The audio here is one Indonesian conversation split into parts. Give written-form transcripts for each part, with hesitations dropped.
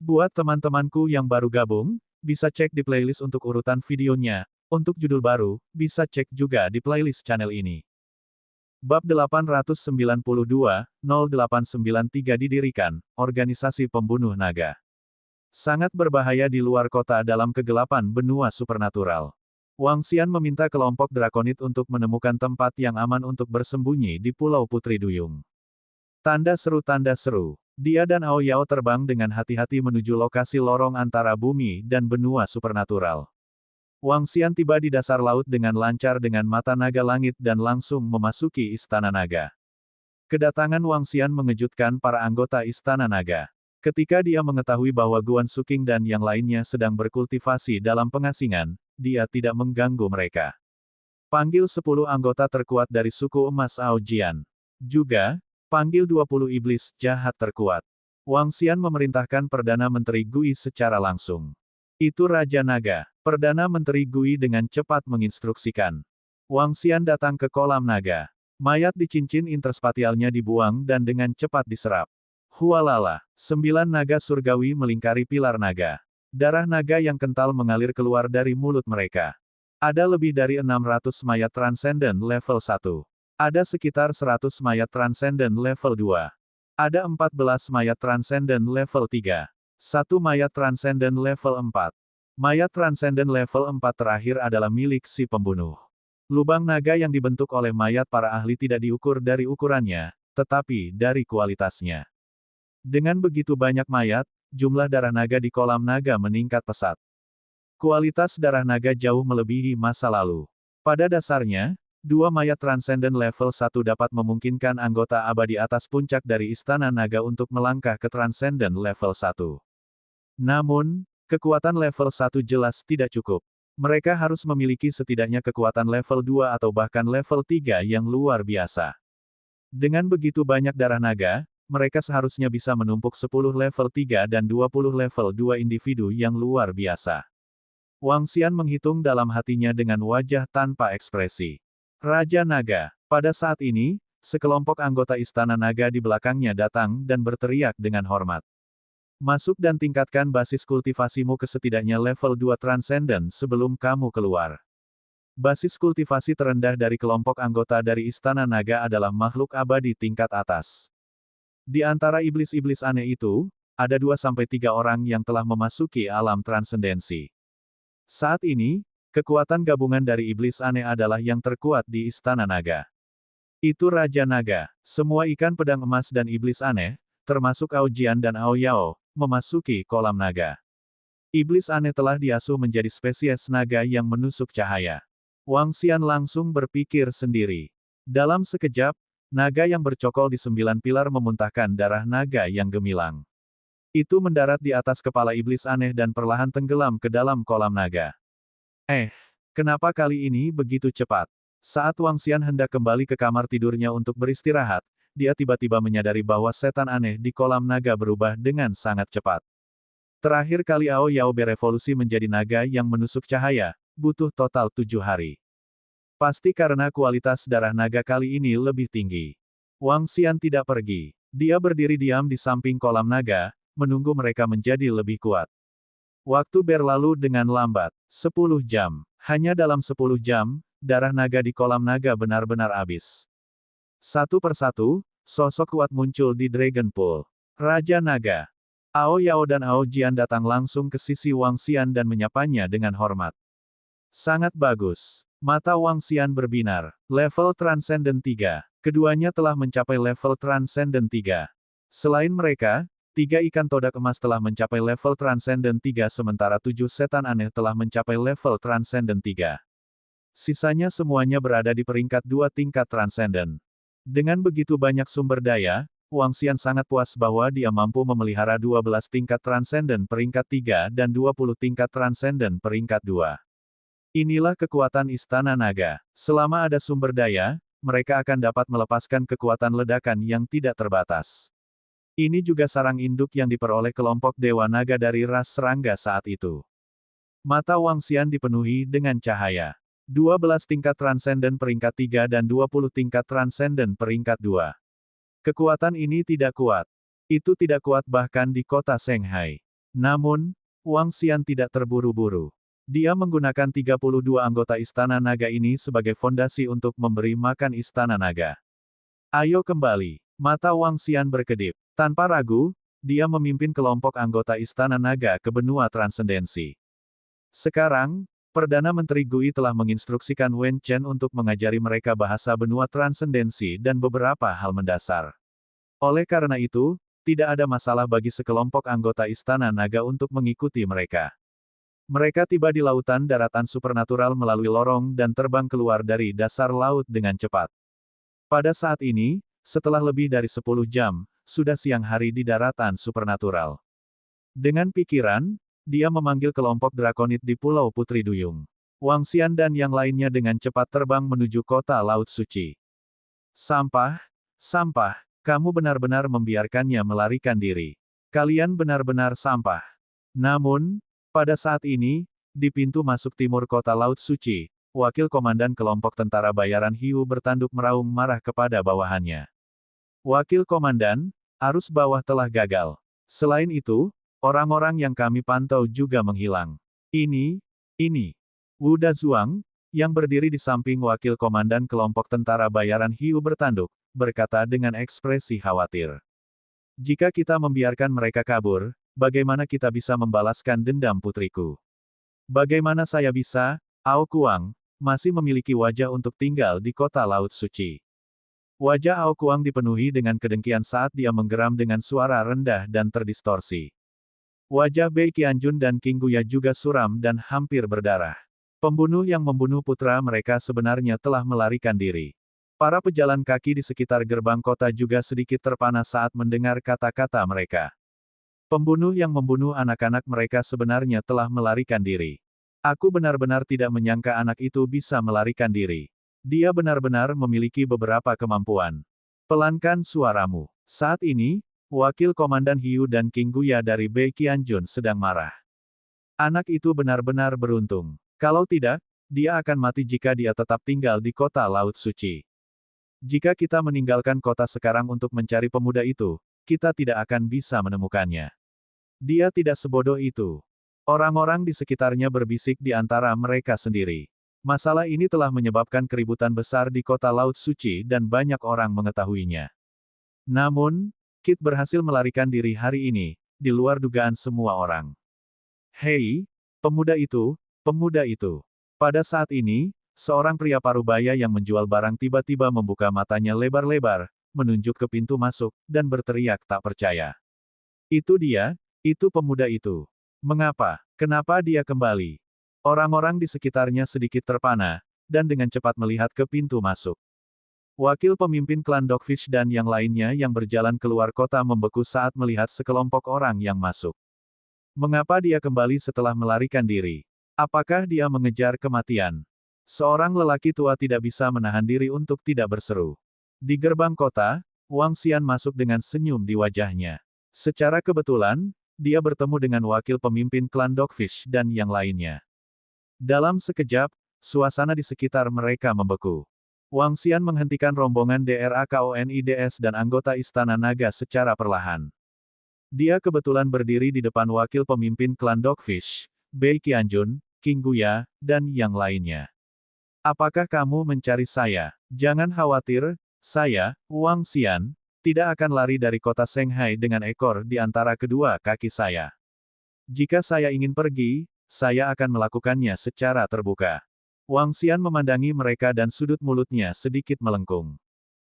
Buat teman-temanku yang baru gabung, bisa cek di playlist untuk urutan videonya. Untuk judul baru, bisa cek juga di playlist channel ini. Bab 892, 0893 didirikan, Organisasi Pembunuh Naga. Sangat berbahaya di luar kota dalam kegelapan benua supernatural. Wang Xian meminta kelompok drakonit untuk menemukan tempat yang aman untuk bersembunyi di Pulau Putri Duyung. Tanda seru. Dia dan Ao Yao terbang dengan hati-hati menuju lokasi lorong antara bumi dan benua supernatural. Wang Xian tiba di dasar laut dengan lancar dengan mata naga langit dan langsung memasuki Istana Naga. Kedatangan Wang Xian mengejutkan para anggota Istana Naga. Ketika dia mengetahui bahwa Guan Suking dan yang lainnya sedang berkultivasi dalam pengasingan, dia tidak mengganggu mereka. Panggil 10 anggota terkuat dari suku emas Ao Jian. Juga, panggil 20 iblis jahat terkuat. Wang Xian memerintahkan Perdana Menteri Gui secara langsung. Itu Raja Naga. Perdana Menteri Gui dengan cepat menginstruksikan. Wang Xian datang ke kolam naga. Mayat di cincin interspatialnya dibuang dan dengan cepat diserap. Hualala, 9 naga surgawi melingkari pilar naga. Darah naga yang kental mengalir keluar dari mulut mereka. Ada lebih dari 600 mayat transenden level 1. Ada sekitar 100 mayat transenden level 2. Ada 14 mayat transenden level 3. 1 mayat transenden level 4. Mayat transenden level 4 terakhir adalah milik si pembunuh. Lubang naga yang dibentuk oleh mayat para ahli tidak diukur dari ukurannya, tetapi dari kualitasnya. Dengan begitu banyak mayat, jumlah darah naga di kolam naga meningkat pesat. Kualitas darah naga jauh melebihi masa lalu. Pada dasarnya, 2 mayat transenden level 1 dapat memungkinkan anggota abadi atas puncak dari Istana Naga untuk melangkah ke transenden level 1. Namun, kekuatan level 1 jelas tidak cukup. Mereka harus memiliki setidaknya kekuatan level 2 atau bahkan level 3 yang luar biasa. Dengan begitu banyak darah naga, mereka seharusnya bisa menumpuk 10 level 3 dan 20 level 2 individu yang luar biasa. Wang Xian menghitung dalam hatinya dengan wajah tanpa ekspresi. Raja Naga. Pada saat ini, sekelompok anggota Istana Naga di belakangnya datang dan berteriak dengan hormat. Masuk dan tingkatkan basis kultivasimu ke setidaknya level 2 transenden sebelum kamu keluar. Basis kultivasi terendah dari kelompok anggota dari Istana Naga adalah makhluk abadi tingkat atas. Di antara iblis-iblis aneh itu, ada 2-3 orang yang telah memasuki alam transendensi. Saat ini, kekuatan gabungan dari iblis aneh adalah yang terkuat di Istana Naga. Itu Raja Naga. Semua ikan pedang emas dan iblis aneh, termasuk Ao Jian dan Ao Yao, memasuki kolam naga. Iblis aneh telah diasuh menjadi spesies naga yang menusuk cahaya. Wang Xian langsung berpikir sendiri. Dalam sekejap, naga yang bercokol di 9 pilar memuntahkan darah naga yang gemilang. Itu mendarat di atas kepala iblis aneh dan perlahan tenggelam ke dalam kolam naga. Kenapa kali ini begitu cepat? Saat Wang Xian hendak kembali ke kamar tidurnya untuk beristirahat, dia tiba-tiba menyadari bahwa setan aneh di kolam naga berubah dengan sangat cepat. Terakhir kali Ao Yao berevolusi menjadi naga yang menusuk cahaya, butuh total 7 hari. Pasti karena kualitas darah naga kali ini lebih tinggi. Wang Xian tidak pergi. Dia berdiri diam di samping kolam naga, menunggu mereka menjadi lebih kuat. Waktu berlalu dengan lambat. 10 jam. Hanya dalam 10 jam, darah naga di kolam naga benar-benar habis. Satu persatu, sosok kuat muncul di Dragon Pool. Raja Naga. Ao Yao dan Ao Jian datang langsung ke sisi Wang Xian dan menyapanya dengan hormat. Sangat bagus. Mata Wang Xian berbinar. Level Transcendent 3. Keduanya telah mencapai level Transcendent 3. Selain mereka, 3 ikan todak emas telah mencapai level Transcendent 3 sementara 7 setan aneh telah mencapai level Transcendent 3. Sisanya semuanya berada di peringkat 2 tingkat Transcendent. Dengan begitu banyak sumber daya, Wang Xian sangat puas bahwa dia mampu memelihara 12 tingkat Transcendent peringkat 3 dan 20 tingkat Transcendent peringkat 2. Inilah kekuatan Istana Naga. Selama ada sumber daya, mereka akan dapat melepaskan kekuatan ledakan yang tidak terbatas. Ini juga sarang induk yang diperoleh kelompok Dewa Naga dari ras serangga saat itu. Mata Wang Xian dipenuhi dengan cahaya. 12 tingkat Transcendent peringkat 3 dan 20 tingkat Transcendent peringkat 2. Kekuatan ini tidak kuat. Itu tidak kuat bahkan di kota Shanghai. Namun, Wang Xian tidak terburu-buru. Dia menggunakan 32 anggota Istana Naga ini sebagai fondasi untuk memberi makan Istana Naga. Ayo kembali. Mata Wang Xian berkedip. Tanpa ragu, dia memimpin kelompok anggota Istana Naga ke benua transendensi. Sekarang, Perdana Menteri Gui telah menginstruksikan Wen Chen untuk mengajari mereka bahasa benua transendensi dan beberapa hal mendasar. Oleh karena itu, tidak ada masalah bagi sekelompok anggota Istana Naga untuk mengikuti mereka. Mereka tiba di lautan daratan supernatural melalui lorong dan terbang keluar dari dasar laut dengan cepat. Pada saat ini, setelah lebih dari 10 jam, sudah siang hari di daratan supernatural. Dengan pikiran, dia memanggil kelompok drakonit di Pulau Putri Duyung. Wang Xian dan yang lainnya dengan cepat terbang menuju kota Laut Suci. Sampah, sampah, kamu benar-benar membiarkannya melarikan diri. Kalian benar-benar sampah. Namun, pada saat ini, di pintu masuk timur kota Laut Suci, Wakil Komandan Kelompok Tentara Bayaran Hiu bertanduk meraung marah kepada bawahannya. Wakil Komandan, arus bawah telah gagal. Selain itu, orang-orang yang kami pantau juga menghilang. Ini. Wu Dazuang, yang berdiri di samping Wakil Komandan Kelompok Tentara Bayaran Hiu bertanduk, berkata dengan ekspresi khawatir. Jika kita membiarkan mereka kabur, bagaimana kita bisa membalaskan dendam putriku? Bagaimana saya bisa, Ao Kuang, masih memiliki wajah untuk tinggal di kota Laut Suci? Wajah Ao Kuang dipenuhi dengan kedengkian saat dia menggeram dengan suara rendah dan terdistorsi. Wajah Bei Qianjun dan King Guya juga suram dan hampir berdarah. Pembunuh yang membunuh putra mereka sebenarnya telah melarikan diri. Para pejalan kaki di sekitar gerbang kota juga sedikit terpana saat mendengar kata-kata mereka. Pembunuh yang membunuh anak-anak mereka sebenarnya telah melarikan diri. Aku benar-benar tidak menyangka anak itu bisa melarikan diri. Dia benar-benar memiliki beberapa kemampuan. Pelankan suaramu. Saat ini, Wakil Komandan Hiu dan King Guya dari Bei Qianjun sedang marah. Anak itu benar-benar beruntung. Kalau tidak, dia akan mati jika dia tetap tinggal di kota Laut Suci. Jika kita meninggalkan kota sekarang untuk mencari pemuda itu, kita tidak akan bisa menemukannya. Dia tidak sebodoh itu. Orang-orang di sekitarnya berbisik di antara mereka sendiri. Masalah ini telah menyebabkan keributan besar di kota Laut Suci dan banyak orang mengetahuinya. Namun, Kit berhasil melarikan diri hari ini, di luar dugaan semua orang. Hei, pemuda itu. Pada saat ini, seorang pria parubaya yang menjual barang tiba-tiba membuka matanya lebar-lebar, menunjuk ke pintu masuk, dan berteriak tak percaya. Itu dia, itu pemuda itu. Mengapa? Kenapa dia kembali? Orang-orang di sekitarnya sedikit terpana, dan dengan cepat melihat ke pintu masuk. Wakil pemimpin klan Dogfish dan yang lainnya yang berjalan keluar kota membeku saat melihat sekelompok orang yang masuk. Mengapa dia kembali setelah melarikan diri? Apakah dia mengejar kematian? Seorang lelaki tua tidak bisa menahan diri untuk tidak berseru. Di gerbang kota, Wang Xian masuk dengan senyum di wajahnya. Secara kebetulan, dia bertemu dengan wakil pemimpin klan Dogfish dan yang lainnya. Dalam sekejap, suasana di sekitar mereka membeku. Wang Xian menghentikan rombongan DRAKONIDS dan anggota Istana Naga secara perlahan. Dia kebetulan berdiri di depan wakil pemimpin klan Dogfish, Bei Qianjun, King Guya, dan yang lainnya. Apakah kamu mencari saya? Jangan khawatir, saya, Wang Xian, tidak akan lari dari kota Shanghai dengan ekor di antara kedua kaki saya. Jika saya ingin pergi, saya akan melakukannya secara terbuka. Wang Xian memandangi mereka dan sudut mulutnya sedikit melengkung.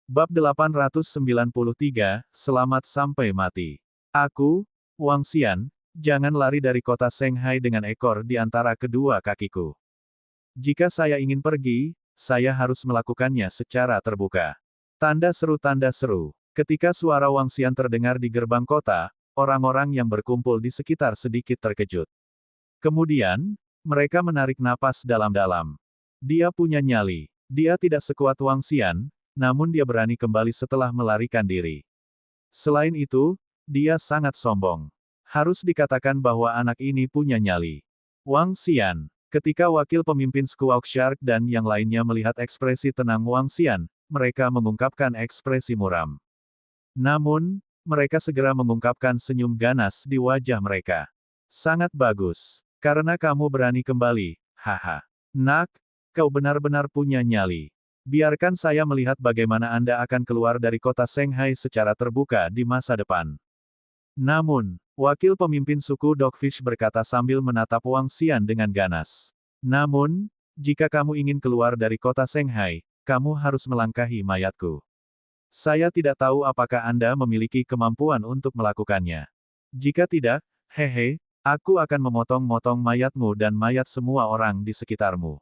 Bab 893, Selamat sampai mati. Aku, Wang Xian, jangan lari dari kota Shanghai dengan ekor di antara kedua kakiku. Jika saya ingin pergi, saya harus melakukannya secara terbuka. Tanda seru. Ketika suara Wang Xian terdengar di gerbang kota, orang-orang yang berkumpul di sekitar sedikit terkejut. Kemudian, mereka menarik napas dalam-dalam. Dia punya nyali. Dia tidak sekuat Wang Xian, namun dia berani kembali setelah melarikan diri. Selain itu, dia sangat sombong. Harus dikatakan bahwa anak ini punya nyali. Wang Xian. Ketika wakil pemimpin Squawk Shark dan yang lainnya melihat ekspresi tenang Wang Xian, mereka mengungkapkan ekspresi muram. Namun, mereka segera mengungkapkan senyum ganas di wajah mereka. Sangat bagus. Karena kamu berani kembali, haha. Nak, kau benar-benar punya nyali. Biarkan saya melihat bagaimana Anda akan keluar dari kota Shanghai secara terbuka di masa depan. Namun, wakil pemimpin suku Dogfish berkata sambil menatap Wang Xian dengan ganas. Namun, jika kamu ingin keluar dari kota Shanghai, kamu harus melangkahi mayatku. Saya tidak tahu apakah Anda memiliki kemampuan untuk melakukannya. Jika tidak, hehe, aku akan memotong-motong mayatmu dan mayat semua orang di sekitarmu.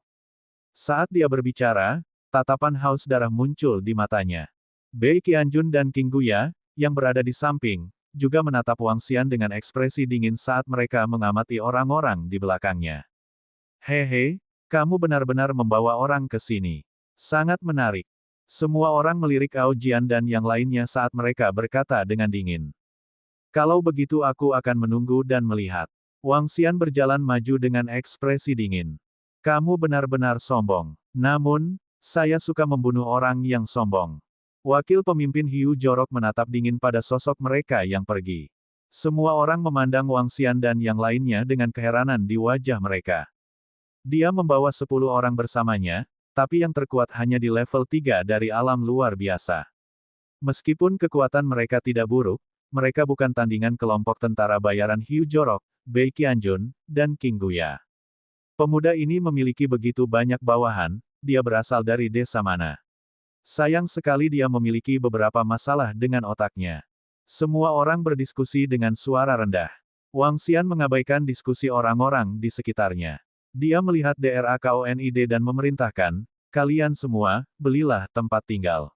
Saat dia berbicara, tatapan haus darah muncul di matanya. Bei Qianjun dan King Guya, yang berada di samping, juga menatap Wang Xian dengan ekspresi dingin saat mereka mengamati orang-orang di belakangnya. Hehe, kamu benar-benar membawa orang ke sini. Sangat menarik. Semua orang melirik Ao Jian dan yang lainnya saat mereka berkata dengan dingin. Kalau begitu aku akan menunggu dan melihat. Wang Xian berjalan maju dengan ekspresi dingin. Kamu benar-benar sombong. Namun, saya suka membunuh orang yang sombong. Wakil pemimpin Hiu Jorok menatap dingin pada sosok mereka yang pergi. Semua orang memandang Wang Xian dan yang lainnya dengan keheranan di wajah mereka. Dia membawa 10 orang bersamanya, tapi yang terkuat hanya di level 3 dari alam luar biasa. Meskipun kekuatan mereka tidak buruk, mereka bukan tandingan kelompok tentara bayaran Hiu Jorok, Bei Qianjun, dan King Guya. Pemuda ini memiliki begitu banyak bawahan, dia berasal dari desa mana. Sayang sekali dia memiliki beberapa masalah dengan otaknya. Semua orang berdiskusi dengan suara rendah. Wang Xian mengabaikan diskusi orang-orang di sekitarnya. Dia melihat DRAKONID dan memerintahkan, kalian semua, belilah tempat tinggal.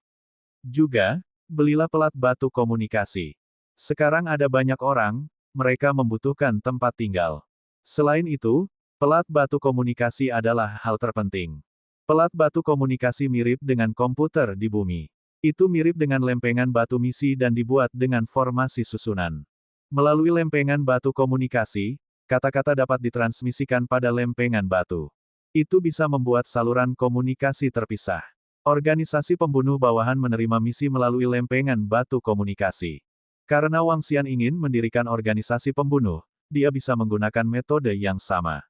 Juga, belilah pelat batu komunikasi. Sekarang ada banyak orang, mereka membutuhkan tempat tinggal. Selain itu, pelat batu komunikasi adalah hal terpenting. Pelat batu komunikasi mirip dengan komputer di bumi. Itu mirip dengan lempengan batu misi dan dibuat dengan formasi susunan. Melalui lempengan batu komunikasi, kata-kata dapat ditransmisikan pada lempengan batu. Itu bisa membuat saluran komunikasi terpisah. Organisasi pembunuh bawahan menerima misi melalui lempengan batu komunikasi. Karena Wang Xian ingin mendirikan organisasi pembunuh, dia bisa menggunakan metode yang sama.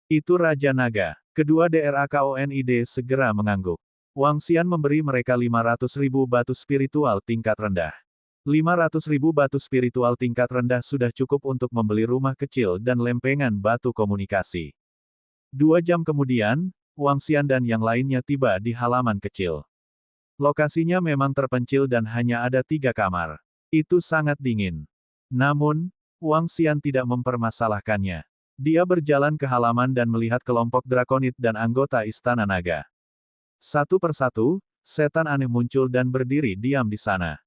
Itu Raja Naga. Kedua DRAKONID segera mengangguk. Wang Xian memberi mereka 500.000 batu spiritual tingkat rendah. 500.000 batu spiritual tingkat rendah sudah cukup untuk membeli rumah kecil dan lempengan batu komunikasi. 2 jam kemudian, Wang Xian dan yang lainnya tiba di halaman kecil. Lokasinya memang terpencil dan hanya ada 3 kamar. Itu sangat dingin. Namun, Wang Xian tidak mempermasalahkannya. Dia berjalan ke halaman dan melihat kelompok drakonid dan anggota Istana Naga. Satu persatu, setan aneh muncul dan berdiri diam di sana.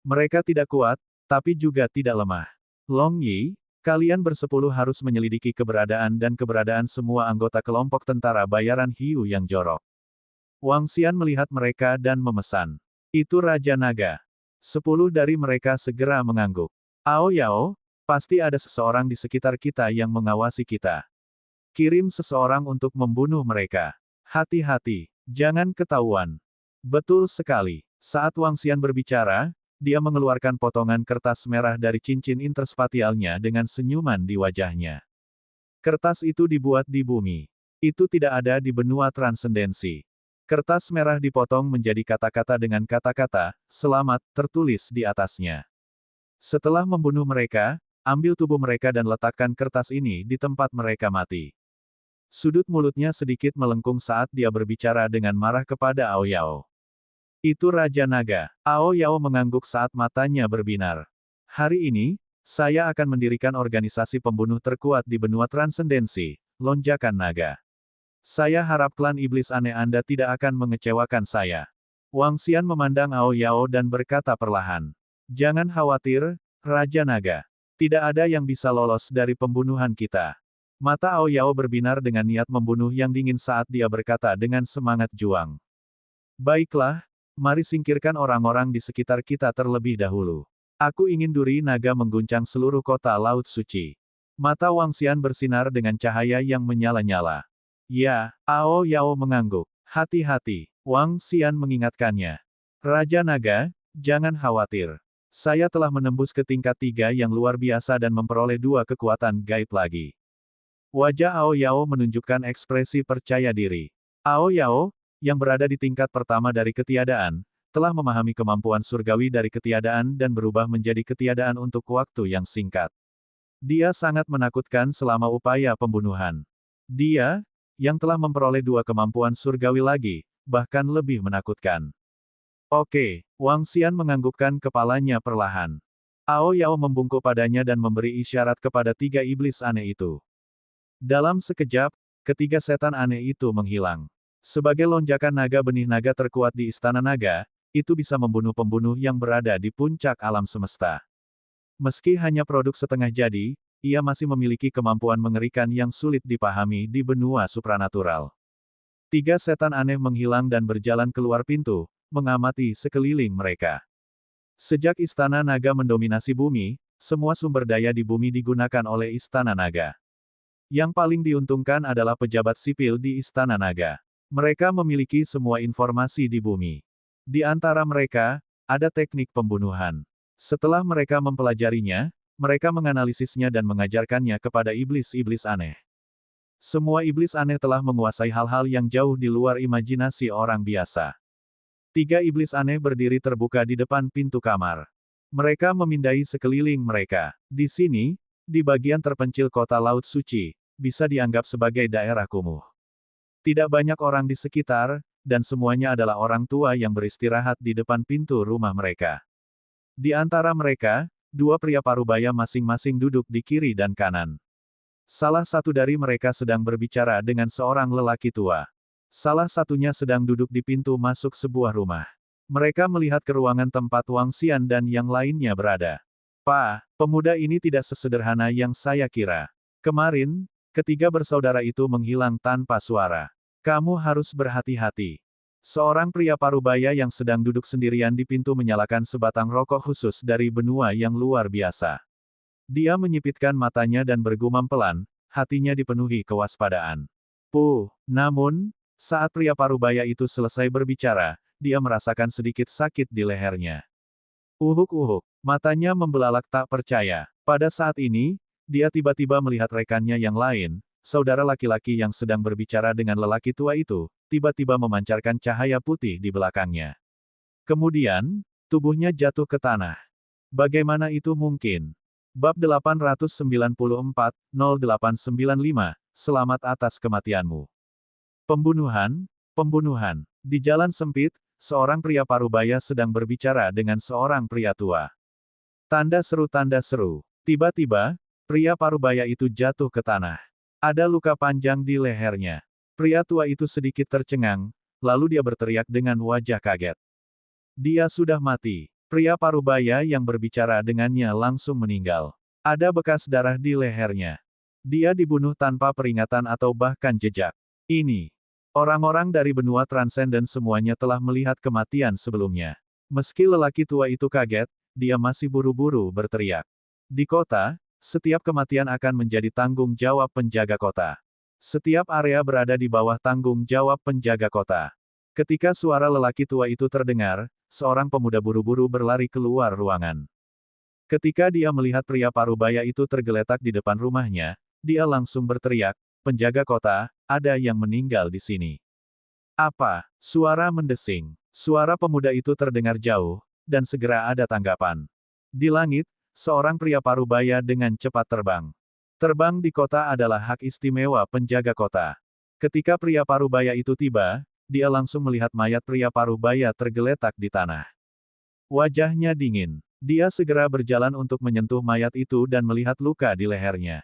Mereka tidak kuat, tapi juga tidak lemah. Long Yi, kalian bersepuluh harus menyelidiki keberadaan dan keberadaan semua anggota kelompok tentara bayaran Hiu yang jorok. Wang Xian melihat mereka dan memesan. Itu Raja Naga. 10 dari mereka segera mengangguk. Ao Yao, pasti ada seseorang di sekitar kita yang mengawasi kita. Kirim seseorang untuk membunuh mereka. Hati-hati, jangan ketahuan. Betul sekali. Saat Wang Xian berbicara, dia mengeluarkan potongan kertas merah dari cincin interspatialnya dengan senyuman di wajahnya. Kertas itu dibuat di bumi. Itu tidak ada di benua transendensi. Kertas merah dipotong menjadi kata-kata dengan kata-kata, "Selamat," tertulis di atasnya. Setelah membunuh mereka, ambil tubuh mereka dan letakkan kertas ini di tempat mereka mati. Sudut mulutnya sedikit melengkung saat dia berbicara dengan marah kepada Ao Yao. Itu Raja Naga. Ao Yao mengangguk saat matanya berbinar. Hari ini, saya akan mendirikan organisasi pembunuh terkuat di benua transendensi, Lonjakan Naga. Saya harap klan iblis aneh Anda tidak akan mengecewakan saya. Wang Xian memandang Ao Yao dan berkata perlahan. Jangan khawatir, Raja Naga. Tidak ada yang bisa lolos dari pembunuhan kita. Mata Ao Yao berbinar dengan niat membunuh yang dingin saat dia berkata dengan semangat juang. Baiklah, mari singkirkan orang-orang di sekitar kita terlebih dahulu. Aku ingin duri naga mengguncang seluruh kota Laut Suci. Mata Wang Xian bersinar dengan cahaya yang menyala-nyala. Ya, Ao Yao mengangguk. Hati-hati, Wang Xian mengingatkannya. Raja Naga, jangan khawatir. Saya telah menembus ke tingkat 3 yang luar biasa dan memperoleh 2 kekuatan gaib lagi. Wajah Ao Yao menunjukkan ekspresi percaya diri. Ao Yao, yang berada di tingkat pertama dari ketiadaan, telah memahami kemampuan surgawi dari ketiadaan dan berubah menjadi ketiadaan untuk waktu yang singkat. Dia sangat menakutkan selama upaya pembunuhan. Dia, yang telah memperoleh 2 kemampuan surgawi lagi, bahkan lebih menakutkan. Oke, Wang Xian menganggukkan kepalanya perlahan. Ao Yao membungkuk padanya dan memberi isyarat kepada 3 iblis aneh itu. Dalam sekejap, ketiga setan aneh itu menghilang. Sebagai lonjakan naga benih naga terkuat di Istana Naga, itu bisa membunuh pembunuh yang berada di puncak alam semesta. Meski hanya produk setengah jadi, ia masih memiliki kemampuan mengerikan yang sulit dipahami di benua supranatural. 3 setan aneh menghilang dan berjalan keluar pintu, mengamati sekeliling mereka. Sejak Istana Naga mendominasi bumi, semua sumber daya di bumi digunakan oleh Istana Naga. Yang paling diuntungkan adalah pejabat sipil di Istana Naga. Mereka memiliki semua informasi di bumi. Di antara mereka, ada teknik pembunuhan. Setelah mereka mempelajarinya, mereka menganalisisnya dan mengajarkannya kepada iblis-iblis aneh. Semua iblis aneh telah menguasai hal-hal yang jauh di luar imajinasi orang biasa. 3 iblis aneh berdiri terbuka di depan pintu kamar. Mereka memindai sekeliling mereka. Di sini, di bagian terpencil kota Laut Suci, bisa dianggap sebagai daerah kumuh. Tidak banyak orang di sekitar, dan semuanya adalah orang tua yang beristirahat di depan pintu rumah mereka. Di antara mereka, 2 pria parubaya masing-masing duduk di kiri dan kanan. Salah satu dari mereka sedang berbicara dengan seorang lelaki tua. Salah satunya sedang duduk di pintu masuk sebuah rumah. Mereka melihat ke ruangan tempat Wang Xian dan yang lainnya berada. Pak, pemuda ini tidak sesederhana yang saya kira. Kemarin, ketiga bersaudara itu menghilang tanpa suara. Kamu harus berhati-hati. Seorang pria parubaya yang sedang duduk sendirian di pintu menyalakan sebatang rokok khusus dari benua yang luar biasa. Dia menyipitkan matanya dan bergumam pelan, hatinya dipenuhi kewaspadaan. Namun, saat pria parubaya itu selesai berbicara, dia merasakan sedikit sakit di lehernya. Uhuk-uhuk, matanya membelalak tak percaya. Pada saat ini, dia tiba-tiba melihat rekannya yang lain, saudara laki-laki yang sedang berbicara dengan lelaki tua itu, tiba-tiba memancarkan cahaya putih di belakangnya. Kemudian, tubuhnya jatuh ke tanah. Bagaimana itu mungkin? Bab 894-0895, Selamat atas kematianmu. Pembunuhan. Di jalan sempit, seorang pria parubaya sedang berbicara dengan seorang pria tua. Tanda seru. Tiba-tiba, pria parubaya itu jatuh ke tanah. Ada luka panjang di lehernya. Pria tua itu sedikit tercengang, lalu dia berteriak dengan wajah kaget. Dia sudah mati. Pria parubaya yang berbicara dengannya langsung meninggal. Ada bekas darah di lehernya. Dia dibunuh tanpa peringatan atau bahkan jejak. Ini. Orang-orang dari benua transenden semuanya telah melihat kematian sebelumnya. Meski lelaki tua itu kaget, dia masih buru-buru berteriak. Di kota, setiap kematian akan menjadi tanggung jawab penjaga kota. Setiap area berada di bawah tanggung jawab penjaga kota. Ketika suara lelaki tua itu terdengar, seorang pemuda buru-buru berlari keluar ruangan. Ketika dia melihat pria parubaya itu tergeletak di depan rumahnya, dia langsung berteriak, "Penjaga kota, ada yang meninggal di sini." Apa? Suara mendesing. Suara pemuda itu terdengar jauh, dan segera ada tanggapan. Di langit, seorang pria parubaya dengan cepat terbang. Terbang di kota adalah hak istimewa penjaga kota. Ketika pria parubaya itu tiba, dia langsung melihat mayat pria parubaya tergeletak di tanah. Wajahnya dingin. Dia segera berjalan untuk menyentuh mayat itu dan melihat luka di lehernya.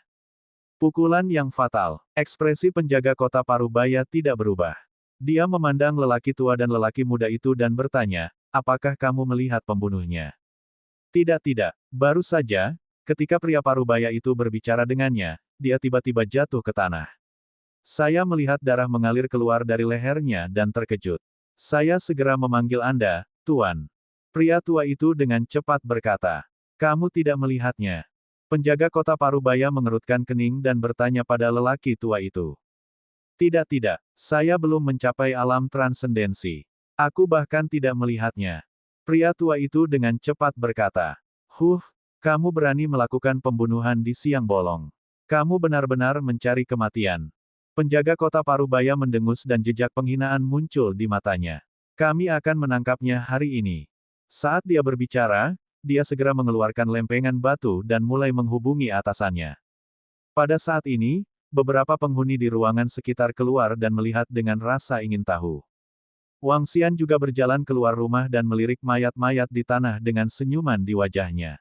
Pukulan yang fatal. Ekspresi penjaga kota parubaya tidak berubah. Dia memandang lelaki tua dan lelaki muda itu dan bertanya, "Apakah kamu melihat pembunuhnya?" Tidak. Baru saja, ketika pria parubaya itu berbicara dengannya, dia tiba-tiba jatuh ke tanah. Saya melihat darah mengalir keluar dari lehernya dan terkejut. Saya segera memanggil Anda, Tuan. Pria tua itu dengan cepat berkata, "Kamu tidak melihatnya." Penjaga kota parubaya mengerutkan kening dan bertanya pada lelaki tua itu. Tidak, saya belum mencapai alam transendensi. Aku bahkan tidak melihatnya. Pria tua itu dengan cepat berkata, "Huh, kamu berani melakukan pembunuhan di siang bolong. Kamu benar-benar mencari kematian." Penjaga kota Parubaya mendengus dan jejak penghinaan muncul di matanya. "Kami akan menangkapnya hari ini." Saat dia berbicara, dia segera mengeluarkan lempengan batu dan mulai menghubungi atasannya. Pada saat ini, beberapa penghuni di ruangan sekitar keluar dan melihat dengan rasa ingin tahu. Wang Xian juga berjalan keluar rumah dan melirik mayat-mayat di tanah dengan senyuman di wajahnya.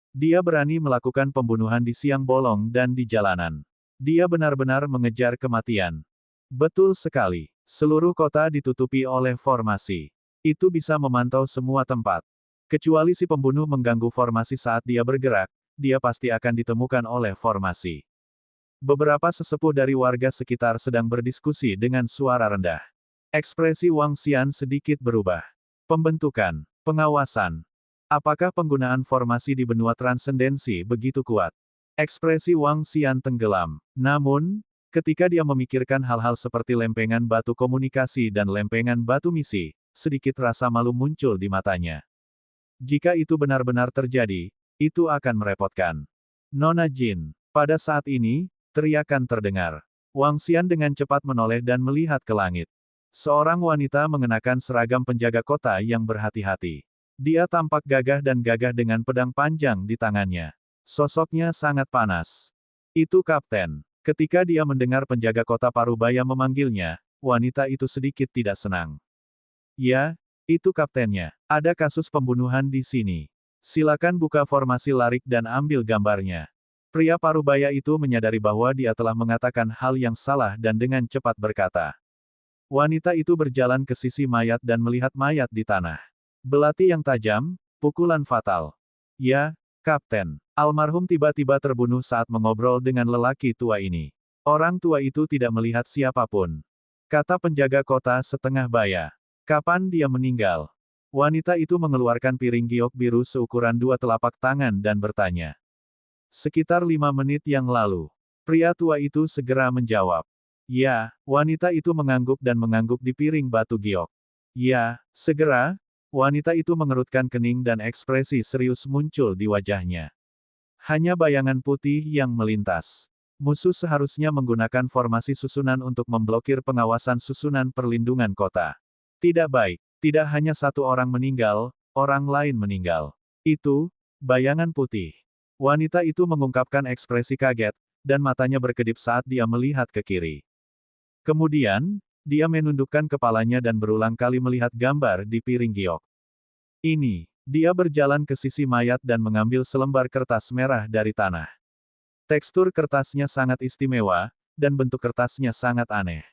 Dia berani melakukan pembunuhan di siang bolong dan di jalanan. Dia benar-benar mengejar kematian. Betul sekali. Seluruh kota ditutupi oleh formasi. Itu bisa memantau semua tempat. Kecuali si pembunuh mengganggu formasi saat dia bergerak, dia pasti akan ditemukan oleh formasi. Beberapa sesepuh dari warga sekitar sedang berdiskusi dengan suara rendah. Ekspresi Wang Xian sedikit berubah. Pembentukan, pengawasan. Apakah penggunaan formasi di benua transendensi begitu kuat? Ekspresi Wang Xian tenggelam. Namun, ketika dia memikirkan hal-hal seperti lempengan batu komunikasi dan lempengan batu misi, sedikit rasa malu muncul di matanya. Jika itu benar-benar terjadi, itu akan merepotkan. Nona Jin. Pada saat ini, teriakan terdengar. Wang Xian dengan cepat menoleh dan melihat ke langit. Seorang wanita mengenakan seragam penjaga kota yang berhati-hati. Dia tampak gagah dan gagah dengan pedang panjang di tangannya. Sosoknya sangat panas. Itu kapten. Ketika dia mendengar penjaga kota Parubaya memanggilnya, wanita itu sedikit tidak senang. "Ya, itu kaptennya. Ada kasus pembunuhan di sini. Silakan buka formasi larik dan ambil gambarnya." Pria Parubaya itu menyadari bahwa dia telah mengatakan hal yang salah dan dengan cepat berkata. Wanita itu berjalan ke sisi mayat dan melihat mayat di tanah. Belati yang tajam, pukulan fatal. "Ya, Kapten." Almarhum tiba-tiba terbunuh saat mengobrol dengan lelaki tua ini. Orang tua itu tidak melihat siapapun. Kata penjaga kota setengah baya. "Kapan dia meninggal?" Wanita itu mengeluarkan piring giok biru seukuran 2 telapak tangan dan bertanya. "Sekitar 5 menit yang lalu." Pria tua itu segera menjawab. "Ya." Wanita itu mengangguk dan mengangguk di piring batu giok. "Ya, segera." Wanita itu mengerutkan kening dan ekspresi serius muncul di wajahnya. Hanya bayangan putih yang melintas. Musuh seharusnya menggunakan formasi susunan untuk memblokir pengawasan susunan perlindungan kota. Tidak baik. Tidak hanya satu orang meninggal, orang lain meninggal. Itu, bayangan putih. Wanita itu mengungkapkan ekspresi kaget, dan matanya berkedip saat dia melihat ke kiri. Kemudian, dia menundukkan kepalanya dan berulang kali melihat gambar di piring giok. Ini, dia berjalan ke sisi mayat dan mengambil selembar kertas merah dari tanah. Tekstur kertasnya sangat istimewa, dan bentuk kertasnya sangat aneh.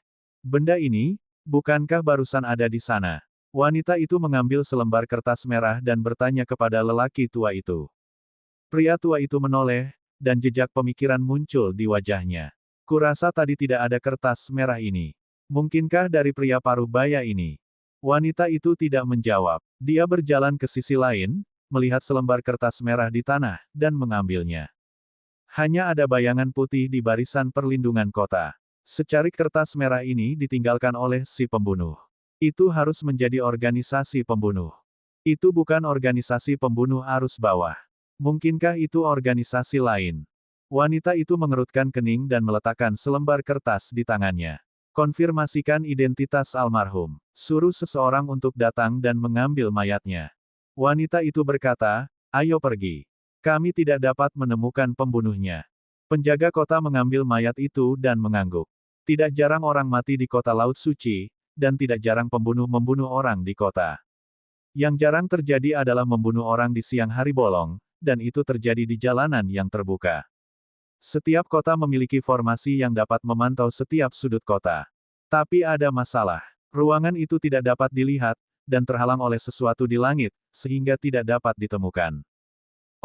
"Benda ini, bukankah barusan ada di sana?" Wanita itu mengambil selembar kertas merah dan bertanya kepada lelaki tua itu. Pria tua itu menoleh, dan jejak pemikiran muncul di wajahnya. "Kurasa tadi tidak ada kertas merah ini. Mungkinkah dari pria Parubaya ini?" Wanita itu tidak menjawab. Dia berjalan ke sisi lain, melihat selembar kertas merah di tanah, dan mengambilnya. Hanya ada bayangan putih di barisan perlindungan kota. Secari kertas merah ini ditinggalkan oleh si pembunuh. Itu harus menjadi organisasi pembunuh. Itu bukan organisasi pembunuh arus bawah. Mungkinkah itu organisasi lain? Wanita itu mengerutkan kening dan meletakkan selembar kertas di tangannya. "Konfirmasikan identitas almarhum. Suruh seseorang untuk datang dan mengambil mayatnya." Wanita itu berkata, "Ayo pergi. Kami tidak dapat menemukan pembunuhnya." Penjaga kota mengambil mayat itu dan mengangguk. Tidak jarang orang mati di kota Laut Suci, dan tidak jarang pembunuh membunuh orang di kota. Yang jarang terjadi adalah membunuh orang di siang hari bolong, dan itu terjadi di jalanan yang terbuka. Setiap kota memiliki formasi yang dapat memantau setiap sudut kota. Tapi ada masalah. Ruangan itu tidak dapat dilihat, dan terhalang oleh sesuatu di langit, sehingga tidak dapat ditemukan.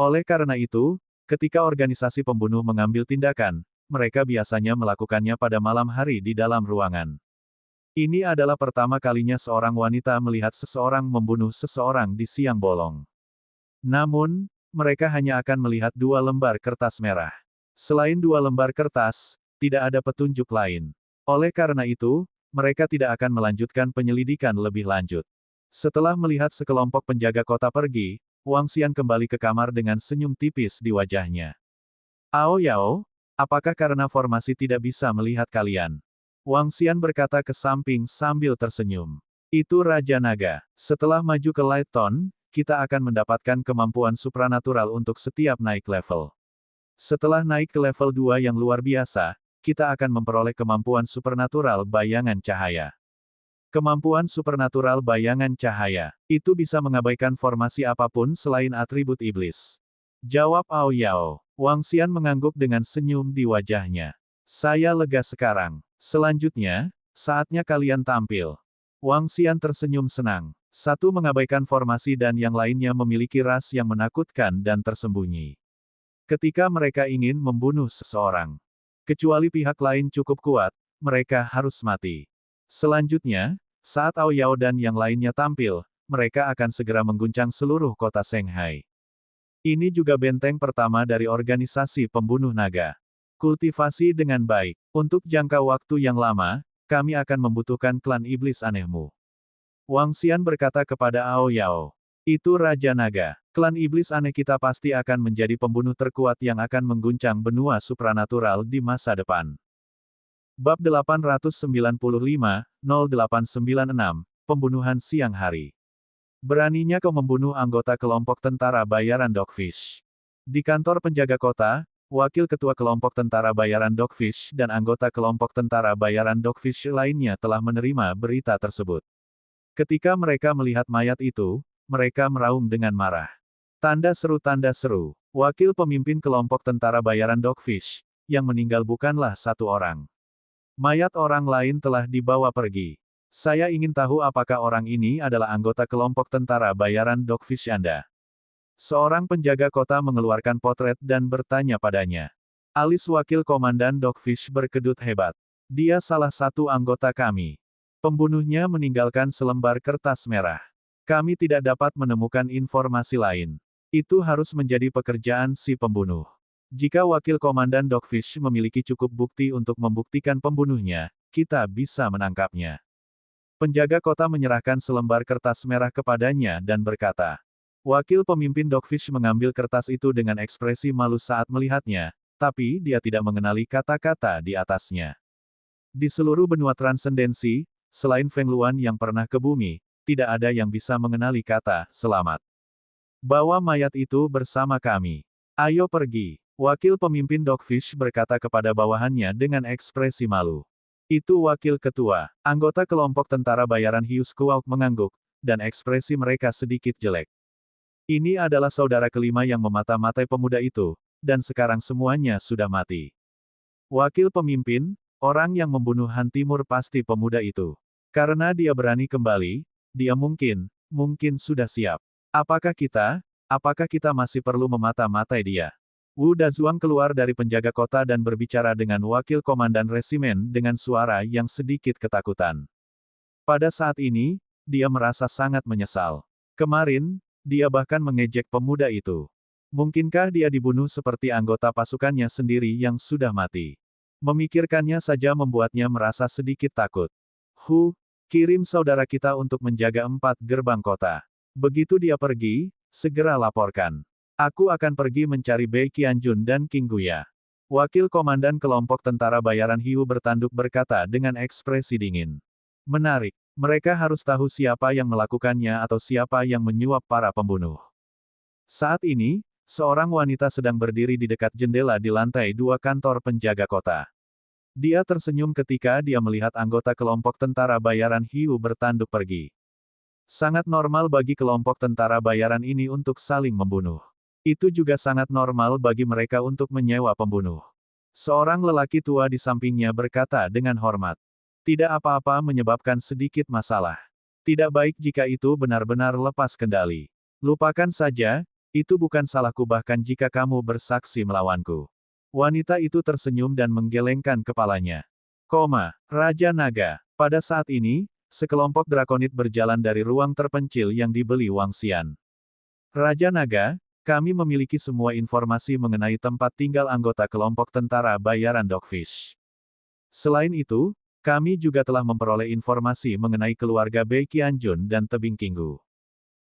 Oleh karena itu, ketika organisasi pembunuh mengambil tindakan, mereka biasanya melakukannya pada malam hari di dalam ruangan. Ini adalah pertama kalinya seorang wanita melihat seseorang membunuh seseorang di siang bolong. Namun, mereka hanya akan melihat 2 lembar kertas merah. Selain 2 lembar kertas, tidak ada petunjuk lain. Oleh karena itu, mereka tidak akan melanjutkan penyelidikan lebih lanjut. Setelah melihat sekelompok penjaga kota pergi, Wang Xian kembali ke kamar dengan senyum tipis di wajahnya. Ao Yao, apakah karena formasi tidak bisa melihat kalian? Wang Xian berkata ke samping sambil tersenyum. Itu Raja Naga. Setelah maju ke Light Tone, kita akan mendapatkan kemampuan supranatural untuk setiap naik level. Setelah naik ke level 2 yang luar biasa, kita akan memperoleh kemampuan supernatural bayangan cahaya. Kemampuan supernatural bayangan cahaya, itu bisa mengabaikan formasi apapun selain atribut iblis. Jawab Ao Yao. Wang Xian mengangguk dengan senyum di wajahnya. Saya lega sekarang. Selanjutnya, saatnya kalian tampil. Wang Xian tersenyum senang. Satu mengabaikan formasi dan yang lainnya memiliki ras yang menakutkan dan tersembunyi. Ketika mereka ingin membunuh seseorang, kecuali pihak lain cukup kuat, mereka harus mati. Selanjutnya, saat Ao Yao dan yang lainnya tampil, mereka akan segera mengguncang seluruh kota Shanghai. Ini juga benteng pertama dari organisasi pembunuh naga. Kultivasi dengan baik. Untuk jangka waktu yang lama, kami akan membutuhkan klan iblis anehmu. Wang Xian berkata kepada Ao Yao. Itu Raja Naga. Klan iblis aneh kita pasti akan menjadi pembunuh terkuat yang akan mengguncang benua supranatural di masa depan. Bab 895-0896, Pembunuhan Siang Hari. Beraninya kau membunuh anggota kelompok tentara bayaran Dogfish. Di kantor penjaga kota, wakil ketua kelompok tentara bayaran Dogfish dan anggota kelompok tentara bayaran Dogfish lainnya telah menerima berita tersebut. Ketika mereka melihat mayat itu, mereka meraung dengan marah. Tanda seru, wakil pemimpin kelompok tentara bayaran Dogfish, yang meninggal bukanlah satu orang. Mayat orang lain telah dibawa pergi. Saya ingin tahu apakah orang ini adalah anggota kelompok tentara bayaran Dogfish Anda. Seorang penjaga kota mengeluarkan potret dan bertanya padanya. Alis wakil komandan Dogfish berkedut hebat. Dia salah satu anggota kami. Pembunuhnya meninggalkan selembar kertas merah. Kami tidak dapat menemukan informasi lain. Itu harus menjadi pekerjaan si pembunuh. Jika wakil komandan Dogfish memiliki cukup bukti untuk membuktikan pembunuhnya, kita bisa menangkapnya. Penjaga kota menyerahkan selembar kertas merah kepadanya dan berkata. Wakil pemimpin Dogfish mengambil kertas itu dengan ekspresi malu saat melihatnya, tapi dia tidak mengenali kata-kata di atasnya. Di seluruh benua transendensi, selain Feng Luan yang pernah ke bumi, tidak ada yang bisa mengenali kata selamat. Bawa mayat itu bersama kami. Ayo pergi. Wakil pemimpin Dogfish berkata kepada bawahannya dengan ekspresi malu. Itu wakil ketua. Anggota kelompok tentara bayaran Hius Kuauk mengangguk, dan ekspresi mereka sedikit jelek. Ini adalah saudara kelima yang memata-matai pemuda itu, dan sekarang semuanya sudah mati. Wakil pemimpin, orang yang membunuh Han Timur pasti pemuda itu. Karena dia berani kembali, dia mungkin sudah siap. Apakah kita masih perlu memata-matai dia? Wu Dazuang keluar dari penjaga kota dan berbicara dengan wakil komandan resimen dengan suara yang sedikit ketakutan. Pada saat ini, dia merasa sangat menyesal. Kemarin, dia bahkan mengejek pemuda itu. Mungkinkah dia dibunuh seperti anggota pasukannya sendiri yang sudah mati? Memikirkannya saja membuatnya merasa sedikit takut. Kirim saudara kita untuk menjaga 4 gerbang kota. Begitu dia pergi, segera laporkan. Aku akan pergi mencari Bei Qianjun dan King Guya. Wakil komandan kelompok tentara bayaran Hiu bertanduk berkata dengan ekspresi dingin. Menarik. Mereka harus tahu siapa yang melakukannya atau siapa yang menyuap para pembunuh. Saat ini, seorang wanita sedang berdiri di dekat jendela di lantai 2 kantor penjaga kota. Dia tersenyum ketika dia melihat anggota kelompok tentara bayaran Hiu bertanduk pergi. Sangat normal bagi kelompok tentara bayaran ini untuk saling membunuh. Itu juga sangat normal bagi mereka untuk menyewa pembunuh. Seorang lelaki tua di sampingnya berkata dengan hormat. Tidak apa-apa menyebabkan sedikit masalah. Tidak baik jika itu benar-benar lepas kendali. Lupakan saja, itu bukan salahku bahkan jika kamu bersaksi melawanku. Wanita itu tersenyum dan menggelengkan kepalanya. Raja Naga. Pada saat ini, sekelompok drakonit berjalan dari ruang terpencil yang dibeli Wang Xian. Raja Naga, kami memiliki semua informasi mengenai tempat tinggal anggota kelompok tentara bayaran Dogfish. Selain itu, Kami juga telah memperoleh informasi mengenai keluarga Bei Qianjun dan Tebing Qinggu.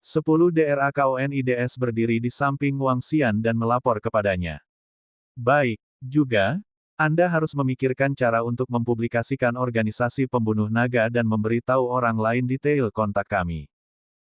10 DRAKONIDS berdiri di samping Wang Xian dan melapor kepadanya. Baik, juga, Anda harus memikirkan cara untuk mempublikasikan organisasi pembunuh naga dan memberitahu orang lain detail kontak kami.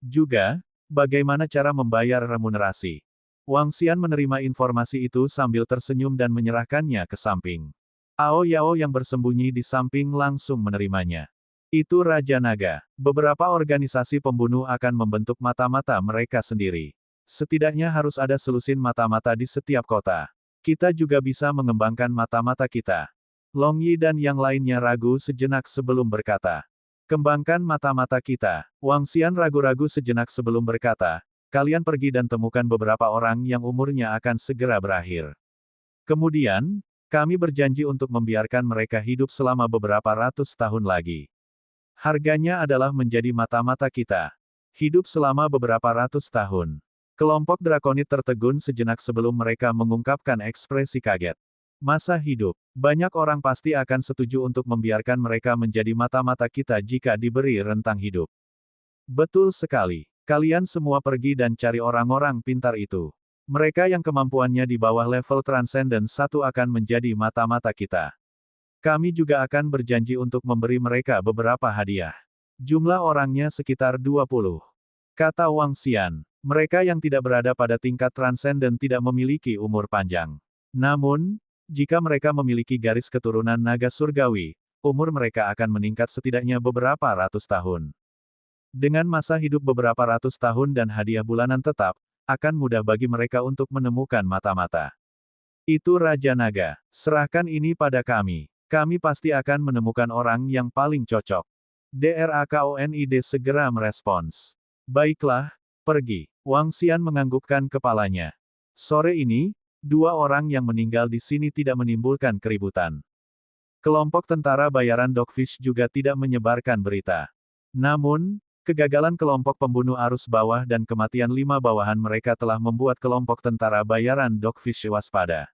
Juga, bagaimana cara membayar remunerasi. Wang Xian menerima informasi itu sambil tersenyum dan menyerahkannya ke samping. Ao Yao yang bersembunyi di samping langsung menerimanya. Itu Raja Naga. Beberapa organisasi pembunuh akan membentuk mata-mata mereka sendiri. Setidaknya harus ada selusin mata-mata di setiap kota. Kita juga bisa mengembangkan mata-mata kita. Long Yi dan yang lainnya ragu sejenak sebelum berkata. Kembangkan mata-mata kita. Wang Xian ragu-ragu sejenak sebelum berkata, kalian pergi dan temukan beberapa orang yang umurnya akan segera berakhir. Kemudian, kami berjanji untuk membiarkan mereka hidup selama beberapa ratus tahun lagi. Harganya adalah menjadi mata-mata kita. Hidup selama beberapa ratus tahun. Kelompok drakonid tertegun sejenak sebelum mereka mengungkapkan ekspresi kaget. Masa hidup. Banyak orang pasti akan setuju untuk membiarkan mereka menjadi mata-mata kita jika diberi rentang hidup. Betul sekali. Kalian semua pergi dan cari orang-orang pintar itu. Mereka yang kemampuannya di bawah level Transcendent 1 akan menjadi mata-mata kita. Kami juga akan berjanji untuk memberi mereka beberapa hadiah. Jumlah orangnya sekitar 20. Kata Wang Xian. Mereka yang tidak berada pada tingkat Transcendent tidak memiliki umur panjang. Namun, jika mereka memiliki garis keturunan naga surgawi, umur mereka akan meningkat setidaknya beberapa ratus tahun. Dengan masa hidup beberapa ratus tahun dan hadiah bulanan tetap, akan mudah bagi mereka untuk menemukan mata-mata. Itu Raja Naga. Serahkan ini pada kami. Kami pasti akan menemukan orang yang paling cocok. DRAKONID segera merespons. Baiklah, pergi. Wang Xian menganggukkan kepalanya. Sore ini, 2 orang yang meninggal di sini tidak menimbulkan keributan. Kelompok tentara bayaran Dogfish juga tidak menyebarkan berita. Namun, kegagalan kelompok pembunuh arus bawah dan kematian 5 bawahan mereka telah membuat kelompok tentara bayaran Dogfish waspada.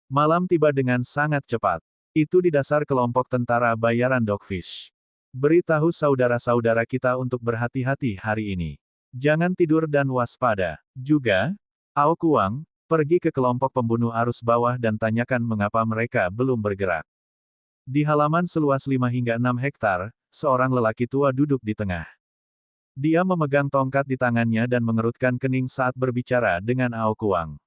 Malam tiba dengan sangat cepat. Itu di dasar kelompok tentara bayaran Dogfish. Beritahu saudara-saudara kita untuk berhati-hati hari ini. Jangan tidur dan waspada. Juga, Ao Kuang, pergi ke kelompok pembunuh arus bawah dan tanyakan mengapa mereka belum bergerak. Di halaman seluas 5 hingga 6 hektar, seorang lelaki tua duduk di tengah. Dia memegang tongkat di tangannya dan mengerutkan kening saat berbicara dengan Ao Kuang.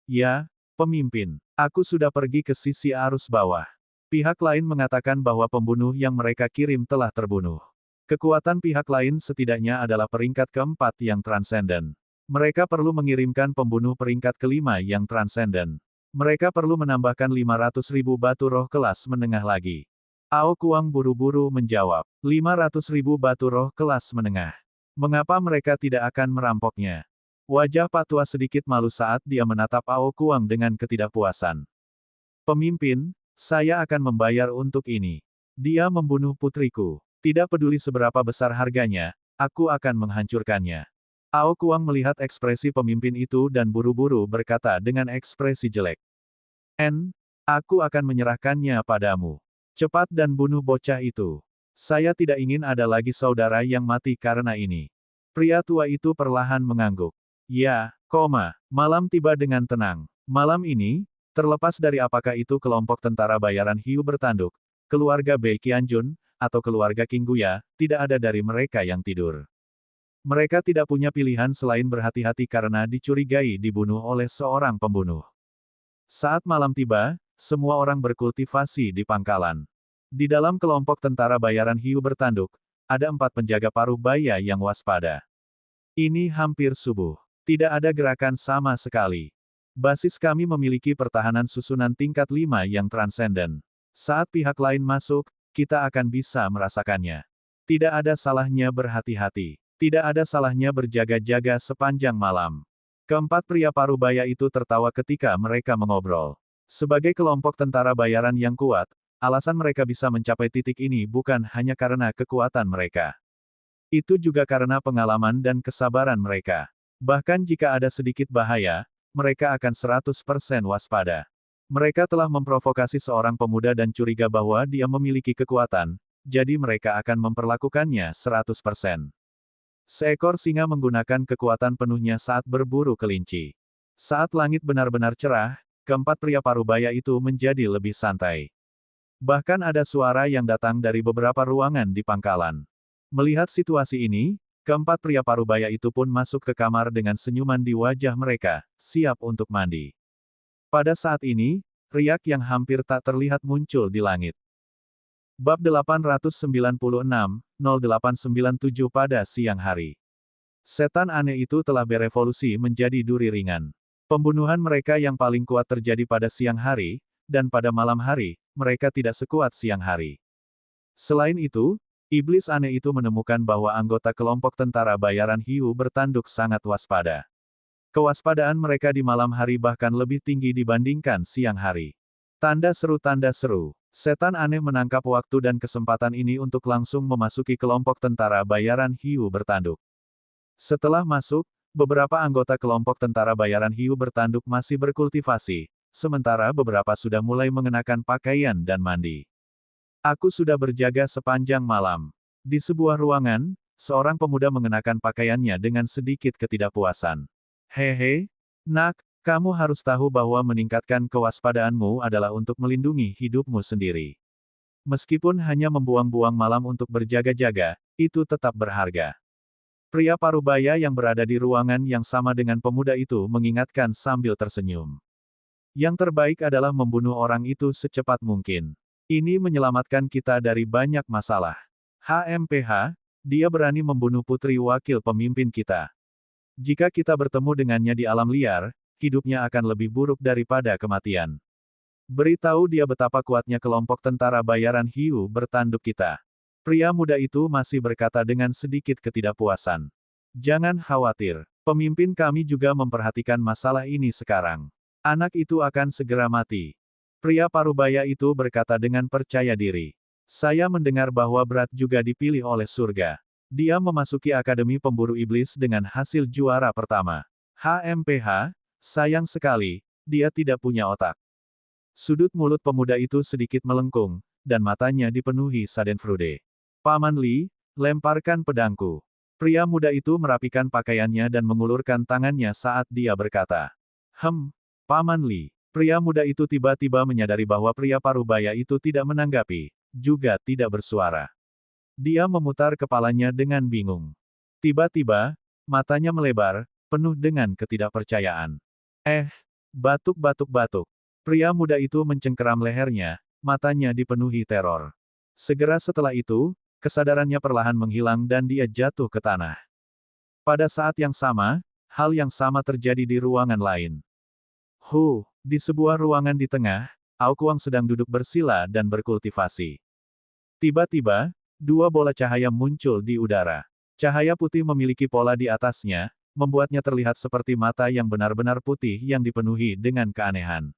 Ya, pemimpin. Aku sudah pergi ke sisi arus bawah. Pihak lain mengatakan bahwa pembunuh yang mereka kirim telah terbunuh. Kekuatan pihak lain setidaknya adalah peringkat keempat yang transenden. Mereka perlu mengirimkan pembunuh peringkat kelima yang transenden. Mereka perlu menambahkan 500.000 batu roh kelas menengah lagi. Ao Kuang buru-buru menjawab. 500.000 batu roh kelas menengah. Mengapa mereka tidak akan merampoknya? Wajah Pak Tua sedikit malu saat dia menatap Ao Kuang dengan ketidakpuasan. Pemimpin, saya akan membayar untuk ini. Dia membunuh putriku. Tidak peduli seberapa besar harganya, aku akan menghancurkannya. Ao Kuang melihat ekspresi pemimpin itu dan buru-buru berkata dengan ekspresi jelek. Aku akan menyerahkannya padamu. Cepat dan bunuh bocah itu. Saya tidak ingin ada lagi saudara yang mati karena ini. Pria tua itu perlahan mengangguk. Ya, malam tiba dengan tenang. Malam ini, terlepas dari apakah itu kelompok tentara bayaran Hiu bertanduk, keluarga Bei Qianjun, atau keluarga Qingguya, tidak ada dari mereka yang tidur. Mereka tidak punya pilihan selain berhati-hati karena dicurigai dibunuh oleh seorang pembunuh. Saat malam tiba, semua orang berkultivasi di pangkalan. Di dalam kelompok tentara bayaran Hiu bertanduk, ada 4 penjaga paruh baya yang waspada. Ini hampir subuh. Tidak ada gerakan sama sekali. Basis kami memiliki pertahanan susunan tingkat 5 yang transenden. Saat pihak lain masuk, kita akan bisa merasakannya. Tidak ada salahnya berhati-hati. Tidak ada salahnya berjaga-jaga sepanjang malam. Keempat pria parubaya itu tertawa ketika mereka mengobrol. Sebagai kelompok tentara bayaran yang kuat, alasan mereka bisa mencapai titik ini bukan hanya karena kekuatan mereka. Itu juga karena pengalaman dan kesabaran mereka. Bahkan jika ada sedikit bahaya, mereka akan 100% waspada. Mereka telah memprovokasi seorang pemuda dan curiga bahwa dia memiliki kekuatan, jadi mereka akan memperlakukannya 100%. Seekor singa menggunakan kekuatan penuhnya saat berburu kelinci. Saat langit benar-benar cerah, keempat pria parubaya itu menjadi lebih santai. Bahkan ada suara yang datang dari beberapa ruangan di pangkalan. Melihat situasi ini, keempat pria parubaya itu pun masuk ke kamar dengan senyuman di wajah mereka, siap untuk mandi. Pada saat ini, riak yang hampir tak terlihat muncul di langit. Bab 896-0897 pada siang hari. Setan aneh itu telah berevolusi menjadi duri ringan. Pembunuhan mereka yang paling kuat terjadi pada siang hari, dan pada malam hari, mereka tidak sekuat siang hari. Selain itu, iblis aneh itu menemukan bahwa anggota kelompok tentara bayaran hiu bertanduk sangat waspada. Kewaspadaan mereka di malam hari bahkan lebih tinggi dibandingkan siang hari. Tanda seru, tanda seru. Setan aneh menangkap waktu dan kesempatan ini untuk langsung memasuki kelompok tentara bayaran hiu bertanduk. Setelah masuk, beberapa anggota kelompok tentara bayaran hiu bertanduk masih berkultivasi, sementara beberapa sudah mulai mengenakan pakaian dan mandi. Aku sudah berjaga sepanjang malam. Di sebuah ruangan, seorang pemuda mengenakan pakaiannya dengan sedikit ketidakpuasan. Hehe, nak, kamu harus tahu bahwa meningkatkan kewaspadaanmu adalah untuk melindungi hidupmu sendiri. Meskipun hanya membuang-buang malam untuk berjaga-jaga, itu tetap berharga. Pria parubaya yang berada di ruangan yang sama dengan pemuda itu mengingatkan sambil tersenyum. Yang terbaik adalah membunuh orang itu secepat mungkin. Ini menyelamatkan kita dari banyak masalah. HMPH, dia berani membunuh putri wakil pemimpin kita. Jika kita bertemu dengannya di alam liar, hidupnya akan lebih buruk daripada kematian. Beritahu dia betapa kuatnya kelompok tentara bayaran hiu bertanduk kita. Pria muda itu masih berkata dengan sedikit ketidakpuasan. Jangan khawatir, pemimpin kami juga memperhatikan masalah ini sekarang. Anak itu akan segera mati. Pria parubaya itu berkata dengan percaya diri. Saya mendengar bahwa Berat juga dipilih oleh surga. Dia memasuki Akademi Pemburu Iblis dengan hasil juara pertama. HMPH, sayang sekali, dia tidak punya otak. Sudut mulut pemuda itu sedikit melengkung, dan matanya dipenuhi Schadenfreude. Paman Li, lemparkan pedangku. Pria muda itu merapikan pakaiannya dan mengulurkan tangannya saat dia berkata. Paman Li. Pria muda itu tiba-tiba menyadari bahwa pria parubaya itu tidak menanggapi, juga tidak bersuara. Dia memutar kepalanya dengan bingung. Tiba-tiba, matanya melebar, penuh dengan ketidakpercayaan. Batuk-batuk-batuk. Pria muda itu mencengkeram lehernya, matanya dipenuhi teror. Segera setelah itu, kesadarannya perlahan menghilang dan dia jatuh ke tanah. Pada saat yang sama, hal yang sama terjadi di ruangan lain. Di sebuah ruangan di tengah, Ao Kuang sedang duduk bersila dan berkultivasi. Tiba-tiba, dua bola cahaya muncul di udara. Cahaya putih memiliki pola di atasnya, membuatnya terlihat seperti mata yang benar-benar putih yang dipenuhi dengan keanehan.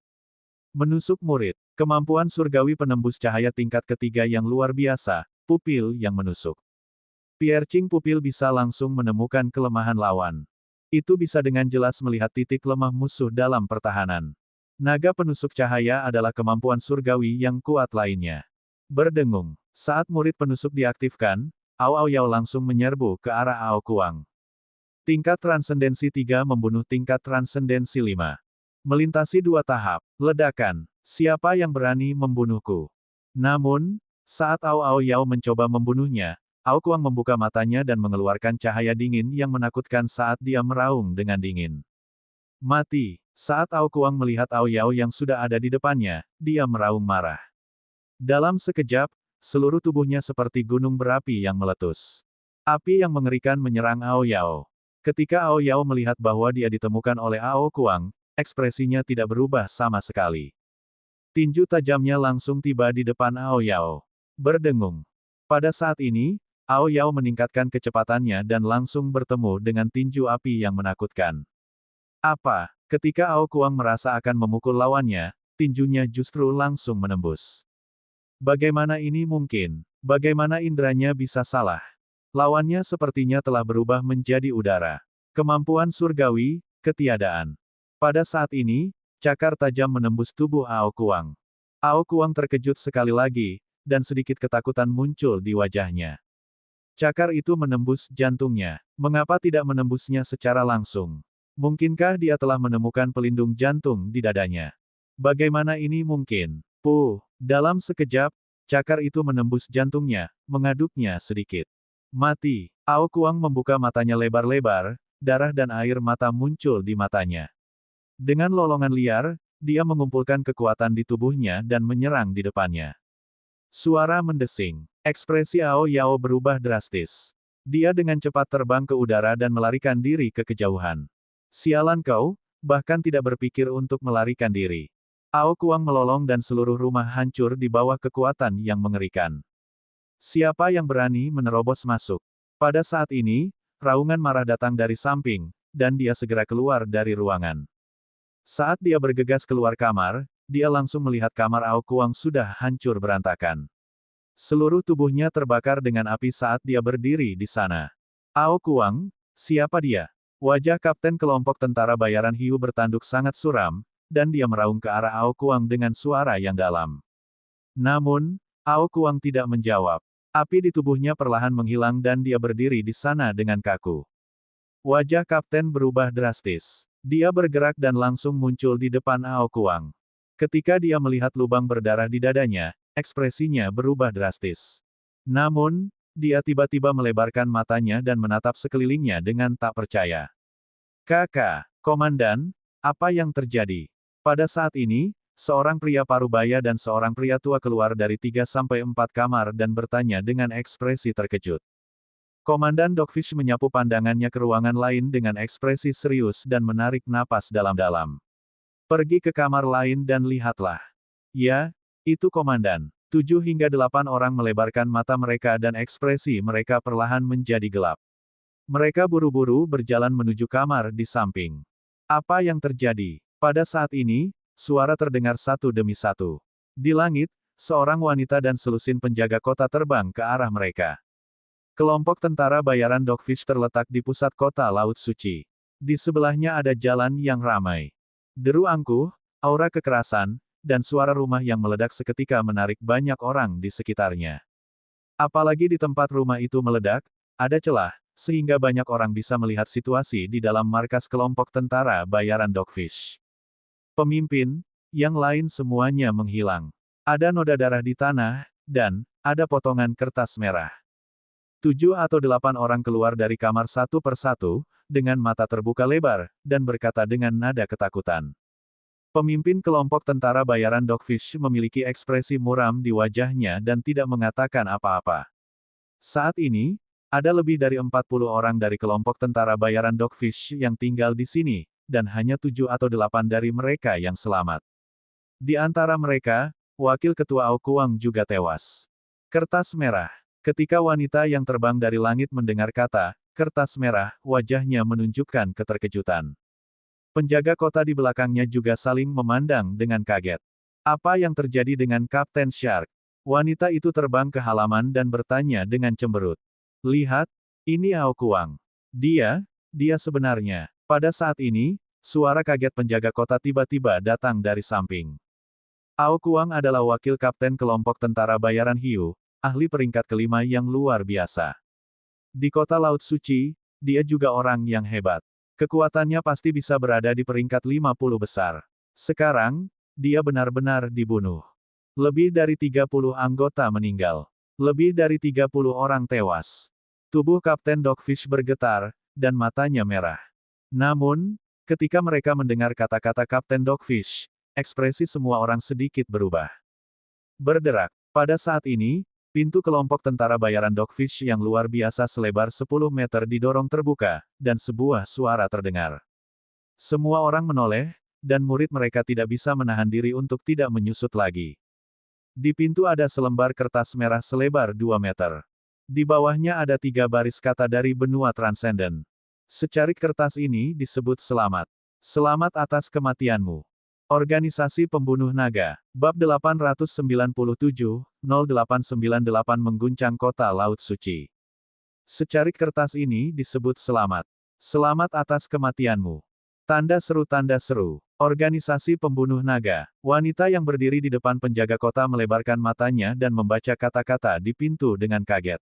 Menusuk murid, kemampuan surgawi penembus cahaya tingkat ketiga yang luar biasa, pupil yang menusuk. Piercing pupil bisa langsung menemukan kelemahan lawan. Itu bisa dengan jelas melihat titik lemah musuh dalam pertahanan. Naga penusuk cahaya adalah kemampuan surgawi yang kuat lainnya. Berdengung. Saat murid penusuk diaktifkan, Ao Yao langsung menyerbu ke arah Ao Kuang. Tingkat transendensi 3 membunuh tingkat transendensi 5. Melintasi 2 tahap. Ledakan. Siapa yang berani membunuhku? Namun, saat Ao Yao mencoba membunuhnya, Ao Kuang membuka matanya dan mengeluarkan cahaya dingin yang menakutkan saat dia meraung dengan dingin. Mati. Saat Ao Kuang melihat Ao Yao yang sudah ada di depannya, dia meraung marah. Dalam sekejap, seluruh tubuhnya seperti gunung berapi yang meletus. Api yang mengerikan menyerang Ao Yao. Ketika Ao Yao melihat bahwa dia ditemukan oleh Ao Kuang, ekspresinya tidak berubah sama sekali. Tinju tajamnya langsung tiba di depan Ao Yao. Berdengung. Pada saat ini, Ao Yao meningkatkan kecepatannya dan langsung bertemu dengan tinju api yang menakutkan. Ketika Ao Kuang merasa akan memukul lawannya, tinjunya justru langsung menembus. Bagaimana ini mungkin? Bagaimana inderanya bisa salah? Lawannya sepertinya telah berubah menjadi udara. Kemampuan surgawi, ketiadaan. Pada saat ini, Cakar tajam menembus tubuh Ao Kuang. Ao Kuang terkejut sekali lagi, dan sedikit ketakutan muncul di wajahnya. Cakar itu menembus jantungnya. Mengapa tidak menembusnya secara langsung? Mungkinkah dia telah menemukan pelindung jantung di dadanya? Bagaimana ini mungkin? Dalam sekejap, cakar itu menembus jantungnya, mengaduknya sedikit. Mati. Ao Kuang membuka matanya lebar-lebar, darah dan air mata muncul di matanya. Dengan lolongan liar, dia mengumpulkan kekuatan di tubuhnya dan menyerang di depannya. Suara mendesing. Ekspresi Ao Yao berubah drastis. Dia dengan cepat terbang ke udara dan melarikan diri ke kejauhan. Sialan kau, bahkan tidak berpikir untuk melarikan diri. Ao Kuang melolong dan seluruh rumah hancur di bawah kekuatan yang mengerikan. Siapa yang berani menerobos masuk? Pada saat ini, raungan marah datang dari samping, dan dia segera keluar dari ruangan. Saat dia bergegas keluar kamar, dia langsung melihat kamar Ao Kuang sudah hancur berantakan. Seluruh tubuhnya terbakar dengan api saat dia berdiri di sana. Ao Kuang, siapa dia? Wajah kapten kelompok tentara bayaran hiu bertanduk sangat suram, dan dia meraung ke arah Ao Kuang dengan suara yang dalam. Namun, Ao Kuang tidak menjawab. Api di tubuhnya perlahan menghilang dan dia berdiri di sana dengan kaku. Wajah kapten berubah drastis. Dia bergerak dan langsung muncul di depan Ao Kuang. Ketika dia melihat lubang berdarah di dadanya, ekspresinya berubah drastis. Namun, dia tiba-tiba melebarkan matanya dan menatap sekelilingnya dengan tak percaya. Kakak, komandan, apa yang terjadi? Pada saat ini, seorang pria parubaya dan seorang pria tua keluar dari 3-4 kamar dan bertanya dengan ekspresi terkejut. Komandan Dogfish menyapu pandangannya ke ruangan lain dengan ekspresi serius dan menarik napas dalam-dalam. Pergi ke kamar lain dan lihatlah. Ya, itu komandan. 7 hingga 8 orang melebarkan mata mereka dan ekspresi mereka perlahan menjadi gelap. Mereka buru-buru berjalan menuju kamar di samping. Apa yang terjadi? Pada saat ini, suara terdengar satu demi satu. Di langit, seorang wanita dan selusin penjaga kota terbang ke arah mereka. Kelompok tentara bayaran Dogfish terletak di pusat kota Laut Suci. Di sebelahnya ada jalan yang ramai. Deru angkuh, aura kekerasan, dan suara rumah yang meledak seketika menarik banyak orang di sekitarnya. Apalagi di tempat rumah itu meledak, ada celah, sehingga banyak orang bisa melihat situasi di dalam markas kelompok tentara bayaran Dogfish. Pemimpin, yang lain semuanya menghilang. Ada noda darah di tanah, dan ada potongan kertas merah. 7 atau 8 orang keluar dari kamar satu persatu, dengan mata terbuka lebar, dan berkata dengan nada ketakutan. Pemimpin kelompok tentara bayaran Dogfish memiliki ekspresi muram di wajahnya dan tidak mengatakan apa-apa. Saat ini, ada lebih dari 40 orang dari kelompok tentara bayaran Dogfish yang tinggal di sini, dan hanya 7 atau 8 dari mereka yang selamat. Di antara mereka, wakil ketua Ao Kuang juga tewas. Kertas merah. Ketika wanita yang terbang dari langit mendengar kata, kertas merah, wajahnya menunjukkan keterkejutan. Penjaga kota di belakangnya juga saling memandang dengan kaget. Apa yang terjadi dengan Kapten Shark? Wanita itu terbang ke halaman dan bertanya dengan cemberut. Lihat, ini Ao Kuang. Dia sebenarnya. Pada saat ini, suara kaget penjaga kota tiba-tiba datang dari samping. Ao Kuang adalah wakil kapten kelompok tentara bayaran hiu, ahli peringkat kelima yang luar biasa. Di kota Laut Suci, dia juga orang yang hebat. Kekuatannya pasti bisa berada di peringkat 50 besar. Sekarang, dia benar-benar dibunuh. Lebih dari 30 anggota meninggal. Lebih dari 30 orang tewas. Tubuh Kapten Dogfish bergetar, dan matanya merah. Namun, ketika mereka mendengar kata-kata Kapten Dogfish, ekspresi semua orang sedikit berubah. Berderak. Pada saat ini, pintu kelompok tentara bayaran Dogfish yang luar biasa selebar 10 meter didorong terbuka, dan sebuah suara terdengar. Semua orang menoleh, dan murid mereka tidak bisa menahan diri untuk tidak menyusut lagi. Di pintu ada selembar kertas merah selebar 2 meter. Di bawahnya ada 3 baris kata dari benua Transcendent. Secarik kertas ini disebut selamat. Selamat atas kematianmu. Organisasi Pembunuh Naga, Bab 897, 0898 mengguncang kota Laut Suci. Secarik kertas ini disebut selamat. Selamat atas kematianmu. Tanda seru, tanda seru. Organisasi pembunuh naga. Wanita yang berdiri di depan penjaga kota melebarkan matanya dan membaca kata-kata di pintu dengan kaget.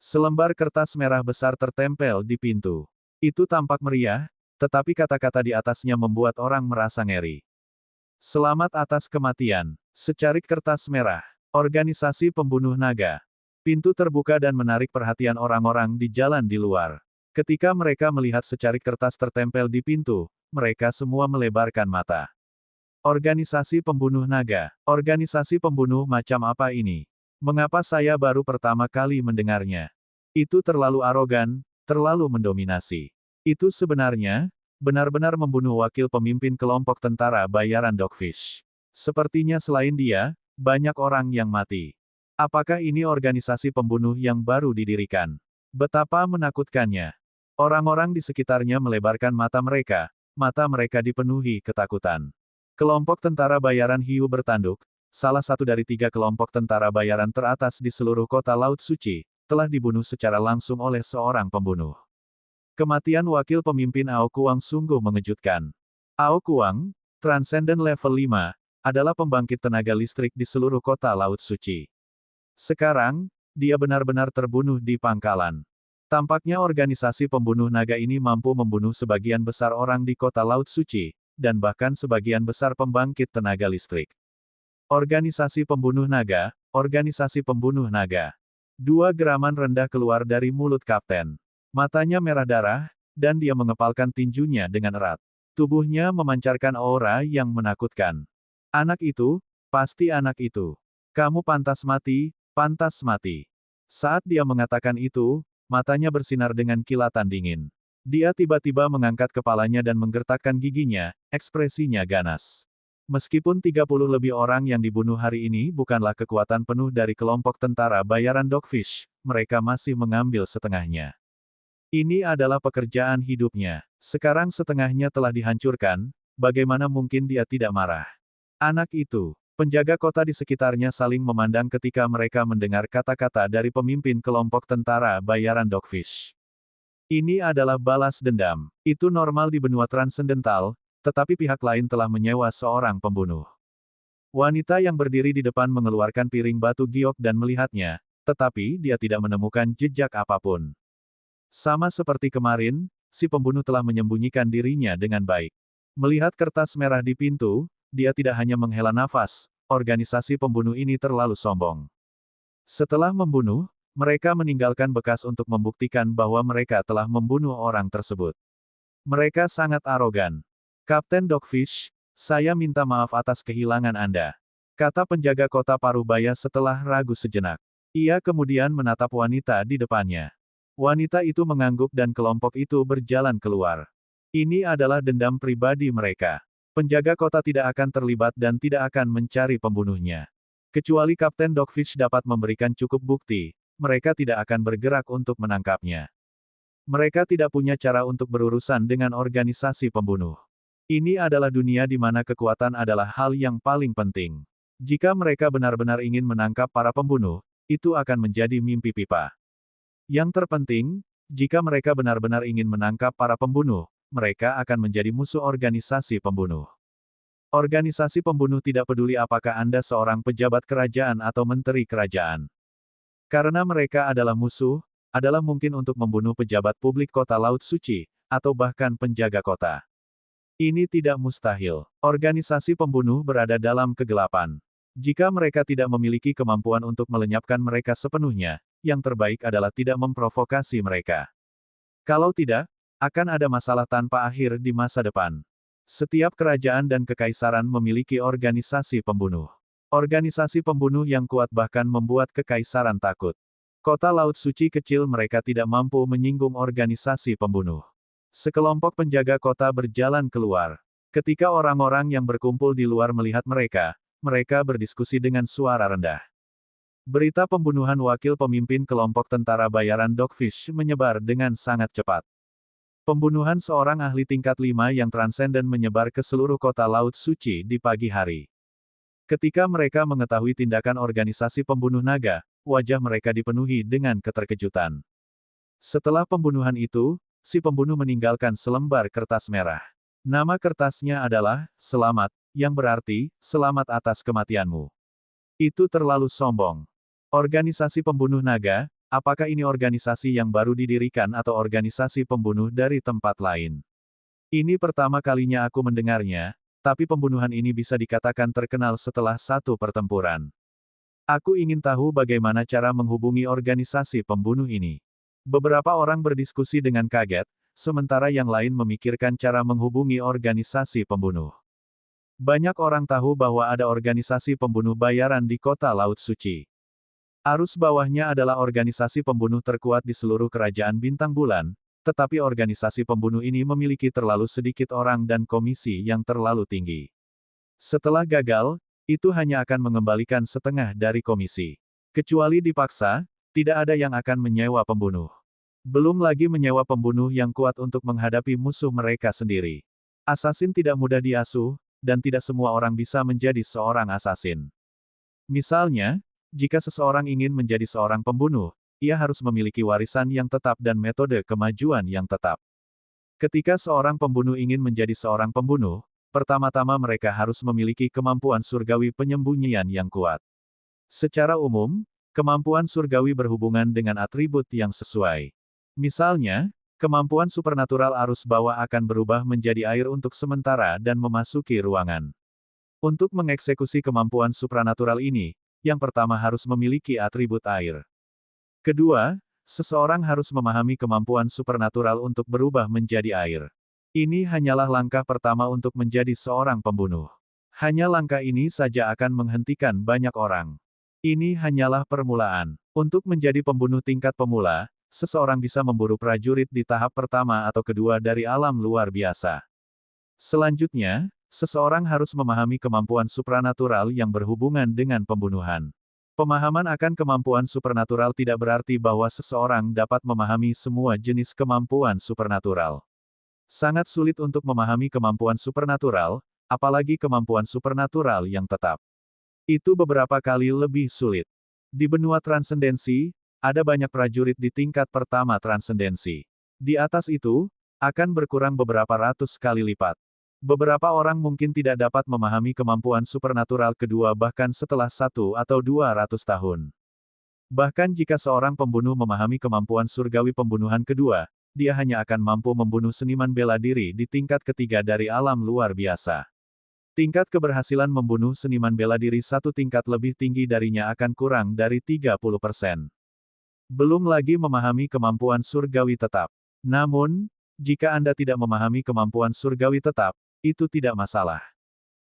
Selembar kertas merah besar tertempel di pintu. Itu tampak meriah, tetapi kata-kata di atasnya membuat orang merasa ngeri. Selamat atas kematian. Secarik kertas merah. Organisasi pembunuh naga. Pintu terbuka dan menarik perhatian orang-orang di jalan di luar. Ketika mereka melihat secarik kertas tertempel di pintu, mereka semua melebarkan mata. Organisasi pembunuh naga. Organisasi pembunuh macam apa ini? Mengapa saya baru pertama kali mendengarnya? Itu terlalu arogan, terlalu mendominasi. Itu sebenarnya, benar-benar membunuh wakil pemimpin kelompok tentara bayaran Dogfish. Sepertinya selain dia, banyak orang yang mati. Apakah ini organisasi pembunuh yang baru didirikan? Betapa menakutkannya. Orang-orang di sekitarnya melebarkan mata mereka dipenuhi ketakutan. Kelompok tentara bayaran Hiu bertanduk, salah satu dari 3 kelompok tentara bayaran teratas di seluruh kota Laut Suci, telah dibunuh secara langsung oleh seorang pembunuh. Kematian wakil pemimpin Ao Kuang sungguh mengejutkan. Ao Kuang, Transcendent Level 5, adalah pembangkit tenaga listrik di seluruh kota Laut Suci. Sekarang, dia benar-benar terbunuh di pangkalan. Tampaknya organisasi pembunuh naga ini mampu membunuh sebagian besar orang di kota Laut Suci, dan bahkan sebagian besar pembangkit tenaga listrik. Organisasi pembunuh naga, organisasi pembunuh naga. 2 geraman rendah keluar dari mulut kapten. Matanya merah darah, dan dia mengepalkan tinjunya dengan erat. Tubuhnya memancarkan aura yang menakutkan. Anak itu, pasti anak itu. Kamu pantas mati, pantas mati. Saat dia mengatakan itu, matanya bersinar dengan kilatan dingin. Dia tiba-tiba mengangkat kepalanya dan menggertakkan giginya, ekspresinya ganas. Meskipun 30 lebih orang yang dibunuh hari ini bukanlah kekuatan penuh dari kelompok tentara bayaran Dogfish, mereka masih mengambil setengahnya. Ini adalah pekerjaan hidupnya. Sekarang setengahnya telah dihancurkan, bagaimana mungkin dia tidak marah? Anak itu. Penjaga kota di sekitarnya saling memandang ketika mereka mendengar kata-kata dari pemimpin kelompok tentara bayaran Dogfish. Ini adalah balas dendam. Itu normal di benua transendental, tetapi pihak lain telah menyewa seorang pembunuh. Wanita yang berdiri di depan mengeluarkan piring batu giok dan melihatnya, tetapi dia tidak menemukan jejak apapun. Sama seperti kemarin, si pembunuh telah menyembunyikan dirinya dengan baik. Melihat kertas merah di pintu, dia tidak hanya menghela nafas, organisasi pembunuh ini terlalu sombong. Setelah membunuh, mereka meninggalkan bekas untuk membuktikan bahwa mereka telah membunuh orang tersebut. Mereka sangat arogan. Kapten Dogfish, saya minta maaf atas kehilangan Anda, kata penjaga kota Parubaya setelah ragu sejenak. Ia kemudian menatap wanita di depannya. Wanita itu mengangguk dan kelompok itu berjalan keluar. Ini adalah dendam pribadi mereka. Penjaga kota tidak akan terlibat dan tidak akan mencari pembunuhnya. Kecuali Kapten Dogfish dapat memberikan cukup bukti, mereka tidak akan bergerak untuk menangkapnya. Mereka tidak punya cara untuk berurusan dengan organisasi pembunuh. Ini adalah dunia di mana kekuatan adalah hal yang paling penting. Jika mereka benar-benar ingin menangkap para pembunuh, itu akan menjadi mimpi pipa. Yang terpenting, jika mereka benar-benar ingin menangkap para pembunuh, mereka akan menjadi musuh organisasi pembunuh. Organisasi pembunuh tidak peduli apakah Anda seorang pejabat kerajaan atau menteri kerajaan. Karena mereka adalah musuh, adalah mungkin untuk membunuh pejabat publik kota Laut Suci, atau bahkan penjaga kota. Ini tidak mustahil. Organisasi pembunuh berada dalam kegelapan. Jika mereka tidak memiliki kemampuan untuk melenyapkan mereka sepenuhnya, yang terbaik adalah tidak memprovokasi mereka. Kalau tidak, akan ada masalah tanpa akhir di masa depan. Setiap kerajaan dan kekaisaran memiliki organisasi pembunuh. Organisasi pembunuh yang kuat bahkan membuat kekaisaran takut. Kota Laut Suci kecil mereka tidak mampu menyinggung organisasi pembunuh. Sekelompok penjaga kota berjalan keluar. Ketika orang-orang yang berkumpul di luar melihat mereka, mereka berdiskusi dengan suara rendah. Berita pembunuhan wakil pemimpin kelompok tentara bayaran Dogfish menyebar dengan sangat cepat. Pembunuhan seorang ahli tingkat 5 yang transenden menyebar ke seluruh kota Laut Suci di pagi hari. Ketika mereka mengetahui tindakan organisasi pembunuh naga, wajah mereka dipenuhi dengan keterkejutan. Setelah pembunuhan itu, si pembunuh meninggalkan selembar kertas merah. Nama kertasnya adalah, "Selamat," yang berarti, "Selamat atas kematianmu." Itu terlalu sombong. Organisasi pembunuh naga, apakah ini organisasi yang baru didirikan atau organisasi pembunuh dari tempat lain? Ini pertama kalinya aku mendengarnya, tapi pembunuhan ini bisa dikatakan terkenal setelah satu pertempuran. Aku ingin tahu bagaimana cara menghubungi organisasi pembunuh ini. Beberapa orang berdiskusi dengan kaget, sementara yang lain memikirkan cara menghubungi organisasi pembunuh. Banyak orang tahu bahwa ada organisasi pembunuh bayaran di kota Laut Suci. Arus bawahnya adalah organisasi pembunuh terkuat di seluruh kerajaan Bintang Bulan, tetapi organisasi pembunuh ini memiliki terlalu sedikit orang dan komisi yang terlalu tinggi. Setelah gagal, itu hanya akan mengembalikan setengah dari komisi. Kecuali dipaksa, tidak ada yang akan menyewa pembunuh. Belum lagi menyewa pembunuh yang kuat untuk menghadapi musuh mereka sendiri. Asasin tidak mudah diasuh, dan tidak semua orang bisa menjadi seorang asasin. Misalnya, jika seseorang ingin menjadi seorang pembunuh, ia harus memiliki warisan yang tetap dan metode kemajuan yang tetap. Ketika seorang pembunuh ingin menjadi seorang pembunuh, pertama-tama mereka harus memiliki kemampuan surgawi penyembunyian yang kuat. Secara umum, kemampuan surgawi berhubungan dengan atribut yang sesuai. Misalnya, kemampuan supernatural arus bawah akan berubah menjadi air untuk sementara dan memasuki ruangan. Untuk mengeksekusi kemampuan supranatural ini, yang pertama harus memiliki atribut air. Kedua, seseorang harus memahami kemampuan supernatural untuk berubah menjadi air. Ini hanyalah langkah pertama untuk menjadi seorang pembunuh. Hanya langkah ini saja akan menghentikan banyak orang. Ini hanyalah permulaan. Untuk menjadi pembunuh tingkat pemula, seseorang bisa memburu prajurit di tahap pertama atau kedua dari alam luar biasa. Selanjutnya, seseorang harus memahami kemampuan supranatural yang berhubungan dengan pembunuhan. Pemahaman akan kemampuan supernatural tidak berarti bahwa seseorang dapat memahami semua jenis kemampuan supernatural. Sangat sulit untuk memahami kemampuan supernatural, apalagi kemampuan supernatural yang tetap. Itu beberapa kali lebih sulit. Di benua transendensi, ada banyak prajurit di tingkat pertama transendensi. Di atas itu, akan berkurang beberapa ratus kali lipat. Beberapa orang mungkin tidak dapat memahami kemampuan supernatural kedua bahkan setelah 1 atau 200 tahun. Bahkan jika seorang pembunuh memahami kemampuan surgawi pembunuhan kedua, dia hanya akan mampu membunuh seniman bela diri di tingkat ketiga dari alam luar biasa. Tingkat keberhasilan membunuh seniman bela diri satu tingkat lebih tinggi darinya akan kurang dari 30%. Belum lagi memahami kemampuan surgawi tetap. Namun, jika Anda tidak memahami kemampuan surgawi tetap, itu tidak masalah.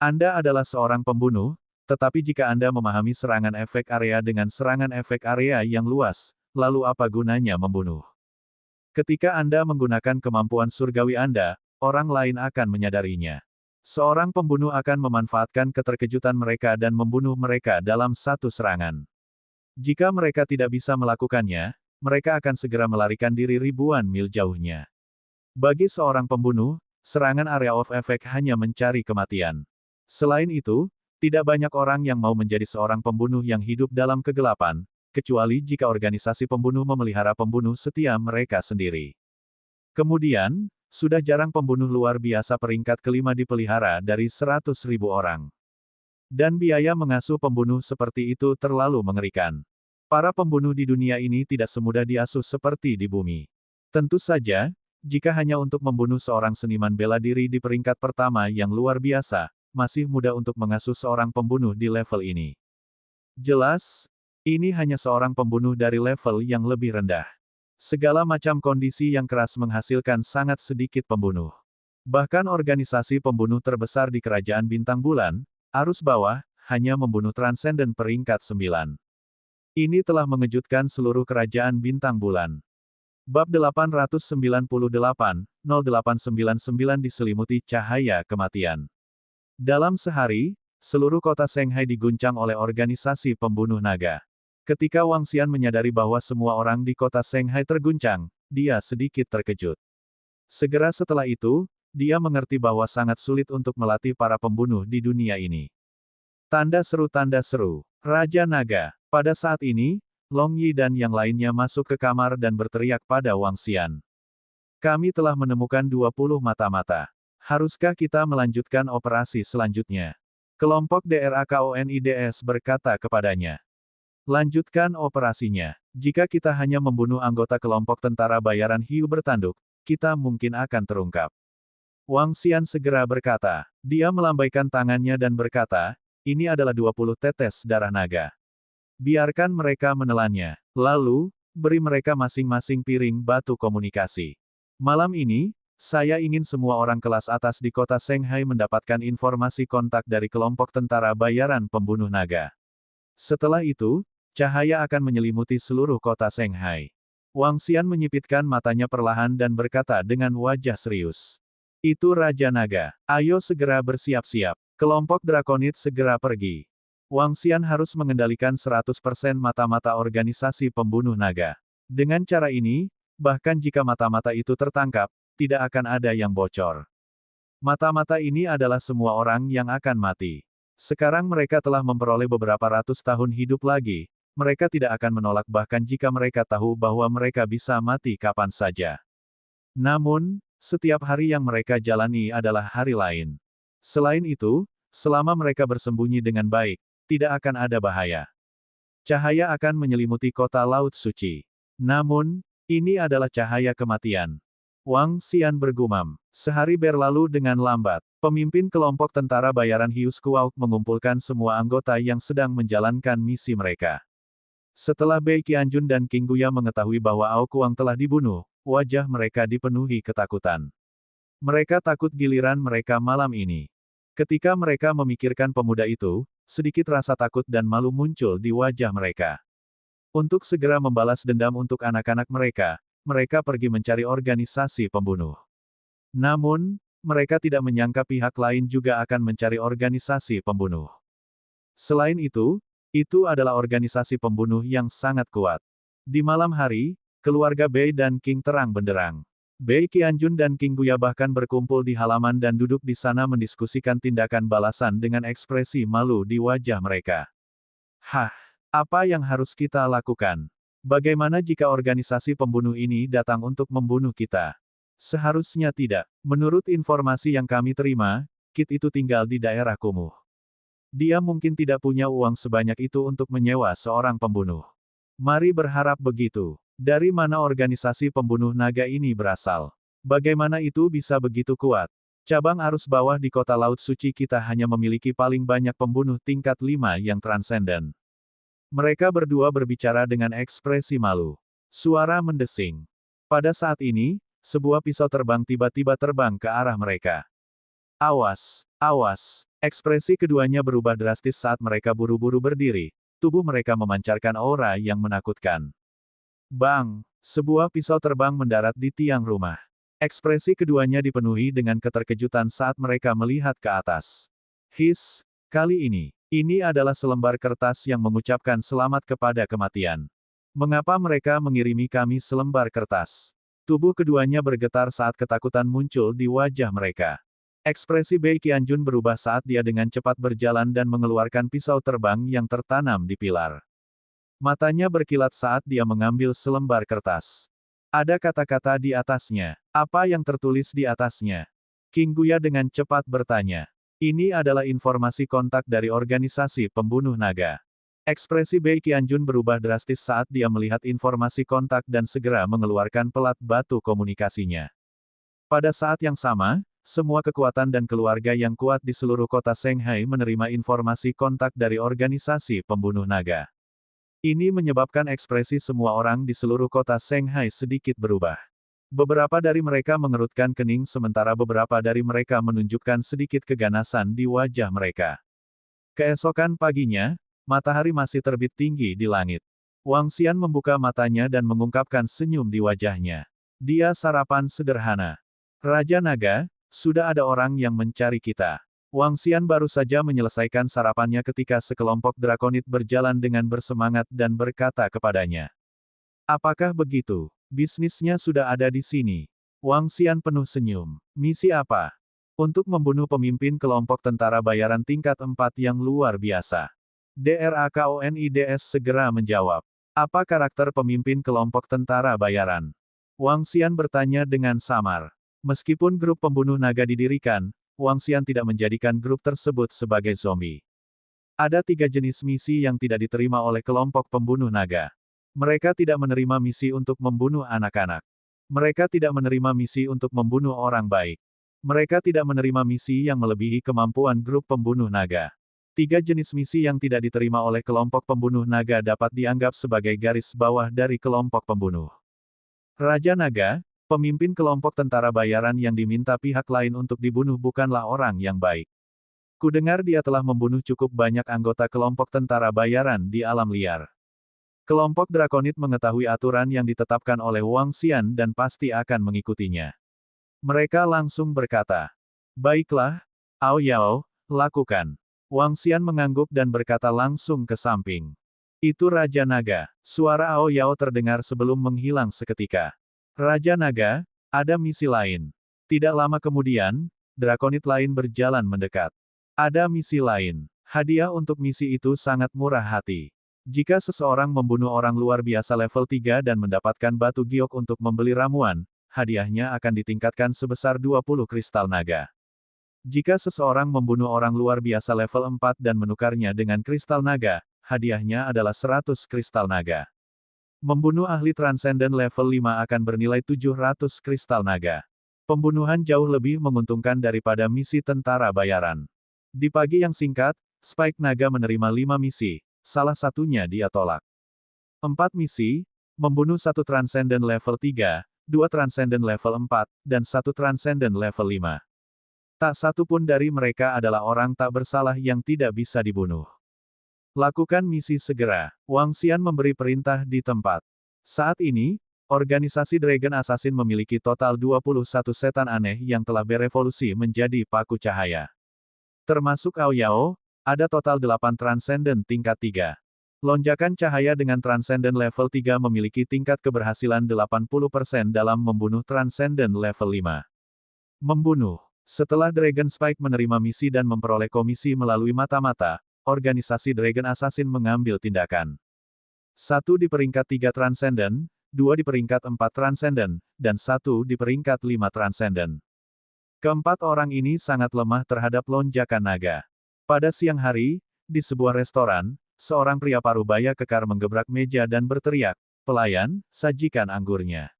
Anda adalah seorang pembunuh, tetapi jika Anda memahami serangan efek area dengan serangan efek area yang luas, lalu apa gunanya membunuh? Ketika Anda menggunakan kemampuan surgawi Anda, orang lain akan menyadarinya. Seorang pembunuh akan memanfaatkan keterkejutan mereka dan membunuh mereka dalam satu serangan. Jika mereka tidak bisa melakukannya, mereka akan segera melarikan diri ribuan mil jauhnya. Bagi seorang pembunuh, serangan area of effect hanya mencari kematian. Selain itu, tidak banyak orang yang mau menjadi seorang pembunuh yang hidup dalam kegelapan, kecuali jika organisasi pembunuh memelihara pembunuh setia mereka sendiri. Kemudian, sudah jarang pembunuh luar biasa peringkat kelima dipelihara dari 100.000 orang. Dan biaya mengasuh pembunuh seperti itu terlalu mengerikan. Para pembunuh di dunia ini tidak semudah diasuh seperti di bumi. Tentu saja, jika hanya untuk membunuh seorang seniman bela diri di peringkat pertama yang luar biasa, masih mudah untuk mengasuh seorang pembunuh di level ini. Jelas, ini hanya seorang pembunuh dari level yang lebih rendah. Segala macam kondisi yang keras menghasilkan sangat sedikit pembunuh. Bahkan organisasi pembunuh terbesar di kerajaan Bintang Bulan, arus bawah, hanya membunuh transenden peringkat 9. Ini telah mengejutkan seluruh kerajaan Bintang Bulan. Bab 898, 0899 diselimuti cahaya kematian. Dalam sehari, seluruh kota Shanghai diguncang oleh organisasi pembunuh naga. Ketika Wang Xian menyadari bahwa semua orang di kota Shanghai terguncang, dia sedikit terkejut. Segera setelah itu, dia mengerti bahwa sangat sulit untuk melatih para pembunuh di dunia ini. Tanda seru, Raja Naga. Pada saat ini, Long Yi dan yang lainnya masuk ke kamar dan berteriak pada Wang Xian. Kami telah menemukan 20 mata-mata. Haruskah kita melanjutkan operasi selanjutnya? Kelompok DRAKONIDS berkata kepadanya. Lanjutkan operasinya. Jika kita hanya membunuh anggota kelompok tentara bayaran hiu bertanduk, kita mungkin akan terungkap. Wang Xian segera berkata. Dia melambaikan tangannya dan berkata, ini adalah 20 tetes darah naga. Biarkan mereka menelannya. Lalu, beri mereka masing-masing piring batu komunikasi. Malam ini, saya ingin semua orang kelas atas di kota Shanghai mendapatkan informasi kontak dari kelompok tentara bayaran pembunuh naga. Setelah itu, cahaya akan menyelimuti seluruh kota Shanghai. Wang Xian menyipitkan matanya perlahan dan berkata dengan wajah serius. Itu Raja Naga. Ayo segera bersiap-siap. Kelompok Drakonid segera pergi. Wang Xian harus mengendalikan 100% mata-mata organisasi pembunuh naga. Dengan cara ini, bahkan jika mata-mata itu tertangkap, tidak akan ada yang bocor. Mata-mata ini adalah semua orang yang akan mati. Sekarang mereka telah memperoleh beberapa ratus tahun hidup lagi, mereka tidak akan menolak bahkan jika mereka tahu bahwa mereka bisa mati kapan saja. Namun, setiap hari yang mereka jalani adalah hari lain. Selain itu, selama mereka bersembunyi dengan baik, tidak akan ada bahaya. Cahaya akan menyelimuti kota Laut Suci. Namun, ini adalah cahaya kematian. Wang Xian bergumam. Sehari berlalu dengan lambat. Pemimpin kelompok tentara bayaran Hiu Squawk mengumpulkan semua anggota yang sedang menjalankan misi mereka. Setelah Bei Qianjun dan King Guya mengetahui bahwa Ao Kuang telah dibunuh, wajah mereka dipenuhi ketakutan. Mereka takut giliran mereka malam ini. Ketika mereka memikirkan pemuda itu, sedikit rasa takut dan malu muncul di wajah mereka. Untuk segera membalas dendam untuk anak-anak mereka, mereka pergi mencari organisasi pembunuh. Namun, mereka tidak menyangka pihak lain juga akan mencari organisasi pembunuh. Selain itu adalah organisasi pembunuh yang sangat kuat. Di malam hari, keluarga Bei dan King terang benderang. Bei Qianjun dan King Guya bahkan berkumpul di halaman dan duduk di sana mendiskusikan tindakan balasan dengan ekspresi malu di wajah mereka. Hah, apa yang harus kita lakukan? Bagaimana jika organisasi pembunuh ini datang untuk membunuh kita? Seharusnya tidak. Menurut informasi yang kami terima, Kit itu tinggal di daerah kumuh. Dia mungkin tidak punya uang sebanyak itu untuk menyewa seorang pembunuh. Mari berharap begitu. Dari mana organisasi pembunuh naga ini berasal? Bagaimana itu bisa begitu kuat? Cabang arus bawah di kota Laut Suci kita hanya memiliki paling banyak pembunuh tingkat 5 yang transenden. Mereka berdua berbicara dengan ekspresi malu. Suara mendesing. Pada saat ini, sebuah pisau terbang tiba-tiba terbang ke arah mereka. Awas, awas. Ekspresi keduanya berubah drastis saat mereka buru-buru berdiri. Tubuh mereka memancarkan aura yang menakutkan. Bang! Sebuah pisau terbang mendarat di tiang rumah. Ekspresi keduanya dipenuhi dengan keterkejutan saat mereka melihat ke atas. His, kali ini adalah selembar kertas yang mengucapkan selamat kepada kematian. Mengapa mereka mengirimi kami selembar kertas? Tubuh keduanya bergetar saat ketakutan muncul di wajah mereka. Ekspresi Bei Qianjun berubah saat dia dengan cepat berjalan dan mengeluarkan pisau terbang yang tertanam di pilar. Matanya berkilat saat dia mengambil selembar kertas. Ada kata-kata di atasnya. Apa yang tertulis di atasnya? King Guya dengan cepat bertanya. Ini adalah informasi kontak dari organisasi pembunuh naga. Ekspresi Bei Qianjun berubah drastis saat dia melihat informasi kontak dan segera mengeluarkan pelat batu komunikasinya. Pada saat yang sama, semua kekuatan dan keluarga yang kuat di seluruh kota Shanghai menerima informasi kontak dari organisasi pembunuh naga. Ini menyebabkan ekspresi semua orang di seluruh kota Shanghai sedikit berubah. Beberapa dari mereka mengerutkan kening sementara beberapa dari mereka menunjukkan sedikit keganasan di wajah mereka. Keesokan paginya, matahari masih terbit tinggi di langit. Wang Xian membuka matanya dan mengungkapkan senyum di wajahnya. Dia sarapan sederhana. Raja Naga, sudah ada orang yang mencari kita. Wang Xian baru saja menyelesaikan sarapannya ketika sekelompok drakonid berjalan dengan bersemangat dan berkata kepadanya. Apakah begitu? Bisnisnya sudah ada di sini. Wang Xian penuh senyum. Misi apa? Untuk membunuh pemimpin kelompok tentara bayaran tingkat 4 yang luar biasa. DRAKONIDS segera menjawab. Apa karakter pemimpin kelompok tentara bayaran? Wang Xian bertanya dengan samar. Meskipun grup pembunuh naga didirikan, Wang Xian tidak menjadikan grup tersebut sebagai zombie. Ada 3 jenis misi yang tidak diterima oleh kelompok pembunuh naga. Mereka tidak menerima misi untuk membunuh anak-anak. Mereka tidak menerima misi untuk membunuh orang baik. Mereka tidak menerima misi yang melebihi kemampuan grup pembunuh naga. 3 jenis misi yang tidak diterima oleh kelompok pembunuh naga dapat dianggap sebagai garis bawah dari kelompok pembunuh. Raja Naga, pemimpin kelompok tentara bayaran yang diminta pihak lain untuk dibunuh bukanlah orang yang baik. Kudengar dia telah membunuh cukup banyak anggota kelompok tentara bayaran di alam liar. Kelompok Drakonid mengetahui aturan yang ditetapkan oleh Wang Xian dan pasti akan mengikutinya. Mereka langsung berkata, "Baiklah, Ao Yao, lakukan." Wang Xian mengangguk dan berkata langsung ke samping. "Itu Raja Naga." Suara Ao Yao terdengar sebelum menghilang seketika. "Raja Naga, ada misi lain." Tidak lama kemudian, Drakonid lain berjalan mendekat. "Ada misi lain. Hadiah untuk misi itu sangat murah hati. Jika seseorang membunuh orang luar biasa level 3 dan mendapatkan batu giok untuk membeli ramuan, hadiahnya akan ditingkatkan sebesar 20 kristal naga. Jika seseorang membunuh orang luar biasa level 4 dan menukarnya dengan kristal naga, hadiahnya adalah 100 kristal naga. Membunuh ahli transenden level 5 akan bernilai 700 kristal naga. Pembunuhan jauh lebih menguntungkan daripada misi tentara bayaran." Di pagi yang singkat, Spike Naga menerima 5 misi. Salah satunya dia tolak. 4 misi, membunuh 1 transenden level 3, 2 transenden level 4, dan 1 transenden level 5. Tak satu pun dari mereka adalah orang tak bersalah yang tidak bisa dibunuh. "Lakukan misi segera." Wang Xian memberi perintah di tempat. Saat ini, organisasi Dragon Assassin memiliki total 21 setan aneh yang telah berevolusi menjadi paku cahaya. Termasuk Ao Yao, ada total 8 transenden tingkat 3. Lonjakan cahaya dengan transenden level 3 memiliki tingkat keberhasilan 80% dalam membunuh transenden level 5. Membunuh. Setelah Dragon Spike menerima misi dan memperoleh komisi melalui mata-mata, organisasi Dragon Assassin mengambil tindakan. 1 di peringkat 3 transenden, 2 di peringkat 4 transenden, dan 1 di peringkat 5 transenden. Keempat orang ini sangat lemah terhadap lonjakan naga. Pada siang hari, di sebuah restoran, seorang pria parubaya kekar menggebrak meja dan berteriak, "Pelayan, sajikan anggurnya."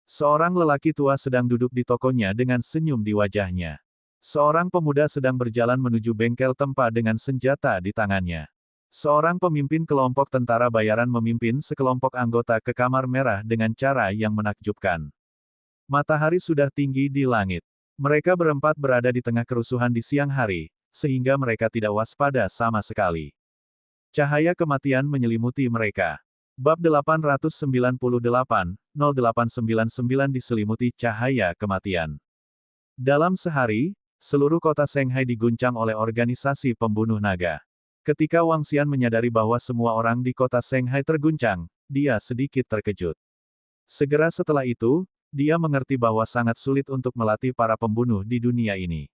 Seorang lelaki tua sedang duduk di tokonya dengan senyum di wajahnya. Seorang pemuda sedang berjalan menuju bengkel tempa dengan senjata di tangannya. Seorang pemimpin kelompok tentara bayaran memimpin sekelompok anggota ke kamar merah dengan cara yang menakjubkan. Matahari sudah tinggi di langit. Mereka berempat berada di tengah kerusuhan di siang hari, sehingga mereka tidak waspada sama sekali. Cahaya kematian menyelimuti mereka. Bab 898-0899 diselimuti cahaya kematian. Dalam sehari, seluruh kota Shanghai diguncang oleh organisasi pembunuh naga. Ketika Wang Xian menyadari bahwa semua orang di kota Shanghai terguncang, dia sedikit terkejut. Segera setelah itu, dia mengerti bahwa sangat sulit untuk melatih para pembunuh di dunia ini.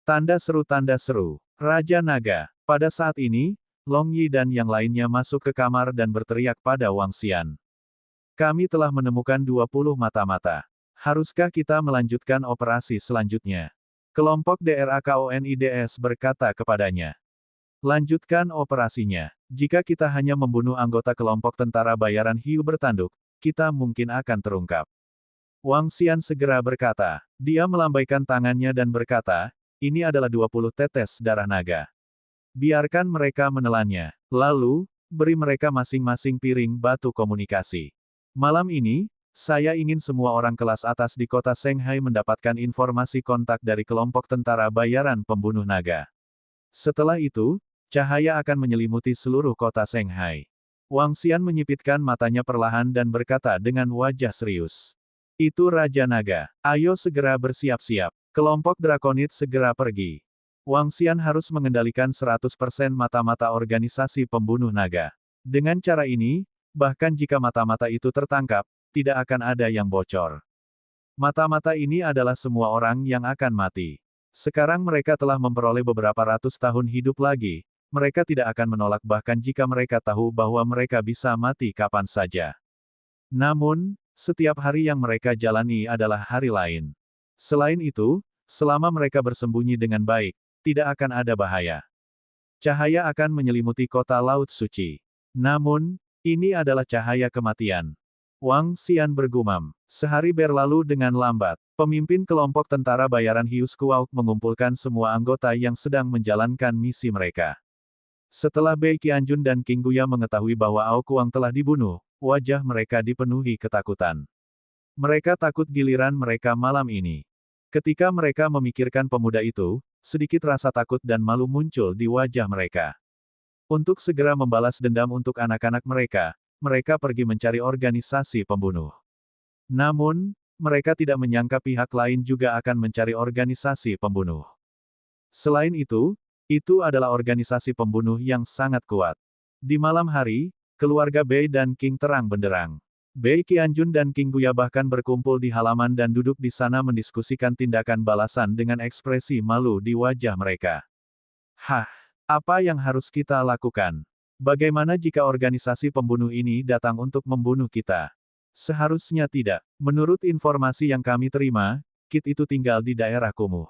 Tanda seru, Raja Naga. Pada saat ini, Long Yi dan yang lainnya masuk ke kamar dan berteriak pada Wang Xian. "Kami telah menemukan 20 mata-mata. Haruskah kita melanjutkan operasi selanjutnya?" Kelompok DRAKONIDS berkata kepadanya. "Lanjutkan operasinya. Jika kita hanya membunuh anggota kelompok tentara bayaran hiu bertanduk, kita mungkin akan terungkap." Wang Xian segera berkata. Dia melambaikan tangannya dan berkata, "Ini adalah 20 tetes darah naga. Biarkan mereka menelannya. Lalu, beri mereka masing-masing piring batu komunikasi. Malam ini, saya ingin semua orang kelas atas di kota Shanghai mendapatkan informasi kontak dari kelompok tentara bayaran pembunuh naga. Setelah itu, cahaya akan menyelimuti seluruh kota Shanghai." Wang Xian menyipitkan matanya perlahan dan berkata dengan wajah serius. "Itu Raja Naga. Ayo segera bersiap-siap." Kelompok Drakonid segera pergi. Wang Xian harus mengendalikan 100% mata-mata organisasi pembunuh naga. Dengan cara ini, bahkan jika mata-mata itu tertangkap, tidak akan ada yang bocor. Mata-mata ini adalah semua orang yang akan mati. Sekarang mereka telah memperoleh beberapa ratus tahun hidup lagi, mereka tidak akan menolak bahkan jika mereka tahu bahwa mereka bisa mati kapan saja. Namun, setiap hari yang mereka jalani adalah hari lain. Selain itu, selama mereka bersembunyi dengan baik, tidak akan ada bahaya. Cahaya akan menyelimuti kota Laut Suci. Namun, ini adalah cahaya kematian. Wang Xian bergumam. Sehari berlalu dengan lambat. Pemimpin kelompok tentara bayaran Hius Kuauk mengumpulkan semua anggota yang sedang menjalankan misi mereka. Setelah Bei Qianjun dan King Guya mengetahui bahwa Ao Kuang telah dibunuh, wajah mereka dipenuhi ketakutan. Mereka takut giliran mereka malam ini. Ketika mereka memikirkan pemuda itu, sedikit rasa takut dan malu muncul di wajah mereka. Untuk segera membalas dendam untuk anak-anak mereka, mereka pergi mencari organisasi pembunuh. Namun, mereka tidak menyangka pihak lain juga akan mencari organisasi pembunuh. Selain itu adalah organisasi pembunuh yang sangat kuat. Di malam hari, keluarga Bei dan King terang benderang. Bei Qianjun dan King Guya bahkan berkumpul di halaman dan duduk di sana mendiskusikan tindakan balasan dengan ekspresi malu di wajah mereka. Hah, apa yang harus kita lakukan? Bagaimana jika organisasi pembunuh ini datang untuk membunuh kita? Seharusnya tidak. Menurut informasi yang kami terima, Kit itu tinggal di daerah kumuh.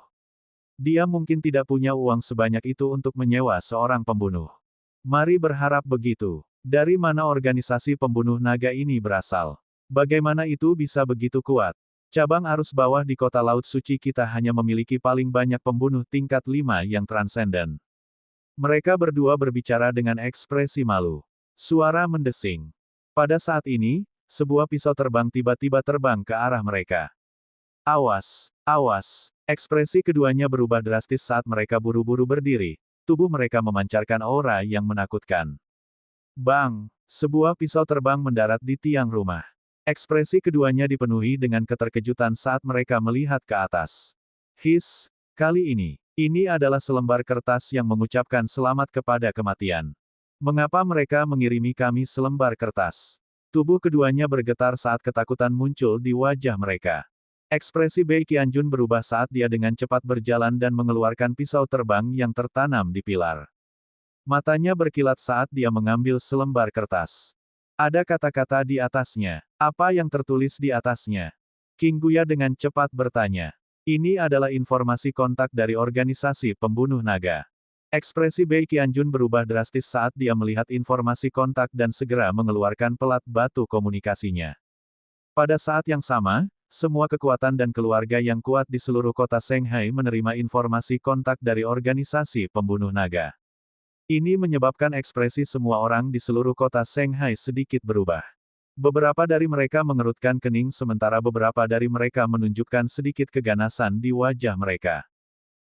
Dia mungkin tidak punya uang sebanyak itu untuk menyewa seorang pembunuh. Mari berharap begitu. Dari mana organisasi pembunuh naga ini berasal? Bagaimana itu bisa begitu kuat? Cabang arus bawah di kota Laut Suci kita hanya memiliki paling banyak pembunuh tingkat 5 yang transenden. Mereka berdua berbicara dengan ekspresi malu. Suara mendesing. Pada saat ini, sebuah pisau terbang tiba-tiba terbang ke arah mereka. Awas, awas. Ekspresi keduanya berubah drastis saat mereka buru-buru berdiri. Tubuh mereka memancarkan aura yang menakutkan. Bang! Sebuah pisau terbang mendarat di tiang rumah. Ekspresi keduanya dipenuhi dengan keterkejutan saat mereka melihat ke atas. His, kali ini adalah selembar kertas yang mengucapkan selamat kepada kematian. Mengapa mereka mengirimi kami selembar kertas? Tubuh keduanya bergetar saat ketakutan muncul di wajah mereka. Ekspresi Bei Qianjun berubah saat dia dengan cepat berjalan dan mengeluarkan pisau terbang yang tertanam di pilar. Matanya berkilat saat dia mengambil selembar kertas. Ada kata-kata di atasnya. Apa yang tertulis di atasnya? King Guya dengan cepat bertanya. Ini adalah informasi kontak dari organisasi pembunuh naga. Ekspresi Bei Qianjun berubah drastis saat dia melihat informasi kontak dan segera mengeluarkan pelat batu komunikasinya. Pada saat yang sama, semua kekuatan dan keluarga yang kuat di seluruh kota Shanghai menerima informasi kontak dari organisasi pembunuh naga. Ini menyebabkan ekspresi semua orang di seluruh kota Shanghai sedikit berubah. Beberapa dari mereka mengerutkan kening sementara beberapa dari mereka menunjukkan sedikit keganasan di wajah mereka.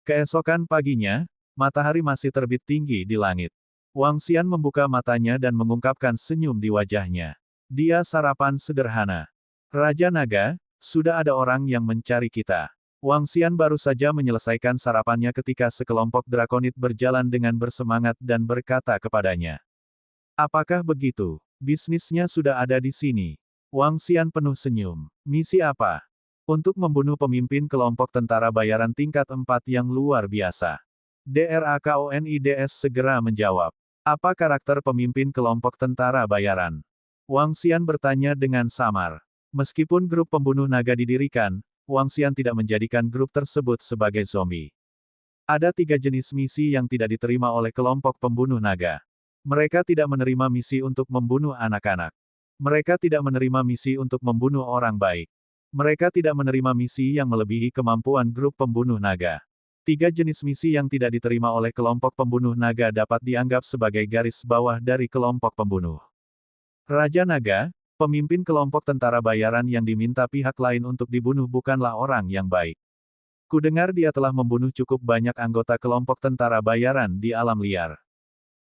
Keesokan paginya, matahari masih terbit tinggi di langit. Wang Xian membuka matanya dan mengungkapkan senyum di wajahnya. Dia sarapan sederhana. Raja Naga, sudah ada orang yang mencari kita. Wang Xian baru saja menyelesaikan sarapannya ketika sekelompok drakonit berjalan dengan bersemangat dan berkata kepadanya. Apakah begitu? Bisnisnya sudah ada di sini. Wang Xian penuh senyum. Misi apa? Untuk membunuh pemimpin kelompok tentara bayaran tingkat 4 yang luar biasa. DRAKONIDS segera menjawab. Apa karakter pemimpin kelompok tentara bayaran? Wang Xian bertanya dengan samar. Meskipun grup pembunuh naga didirikan, Wang Xian tidak menjadikan grup tersebut sebagai zombie. Ada 3 jenis misi yang tidak diterima oleh kelompok pembunuh naga. Mereka tidak menerima misi untuk membunuh anak-anak. Mereka tidak menerima misi untuk membunuh orang baik. Mereka tidak menerima misi yang melebihi kemampuan grup pembunuh naga. 3 jenis misi yang tidak diterima oleh kelompok pembunuh naga dapat dianggap sebagai garis bawah dari kelompok pembunuh. Raja Naga, pemimpin kelompok tentara bayaran yang diminta pihak lain untuk dibunuh bukanlah orang yang baik. Kudengar dia telah membunuh cukup banyak anggota kelompok tentara bayaran di alam liar.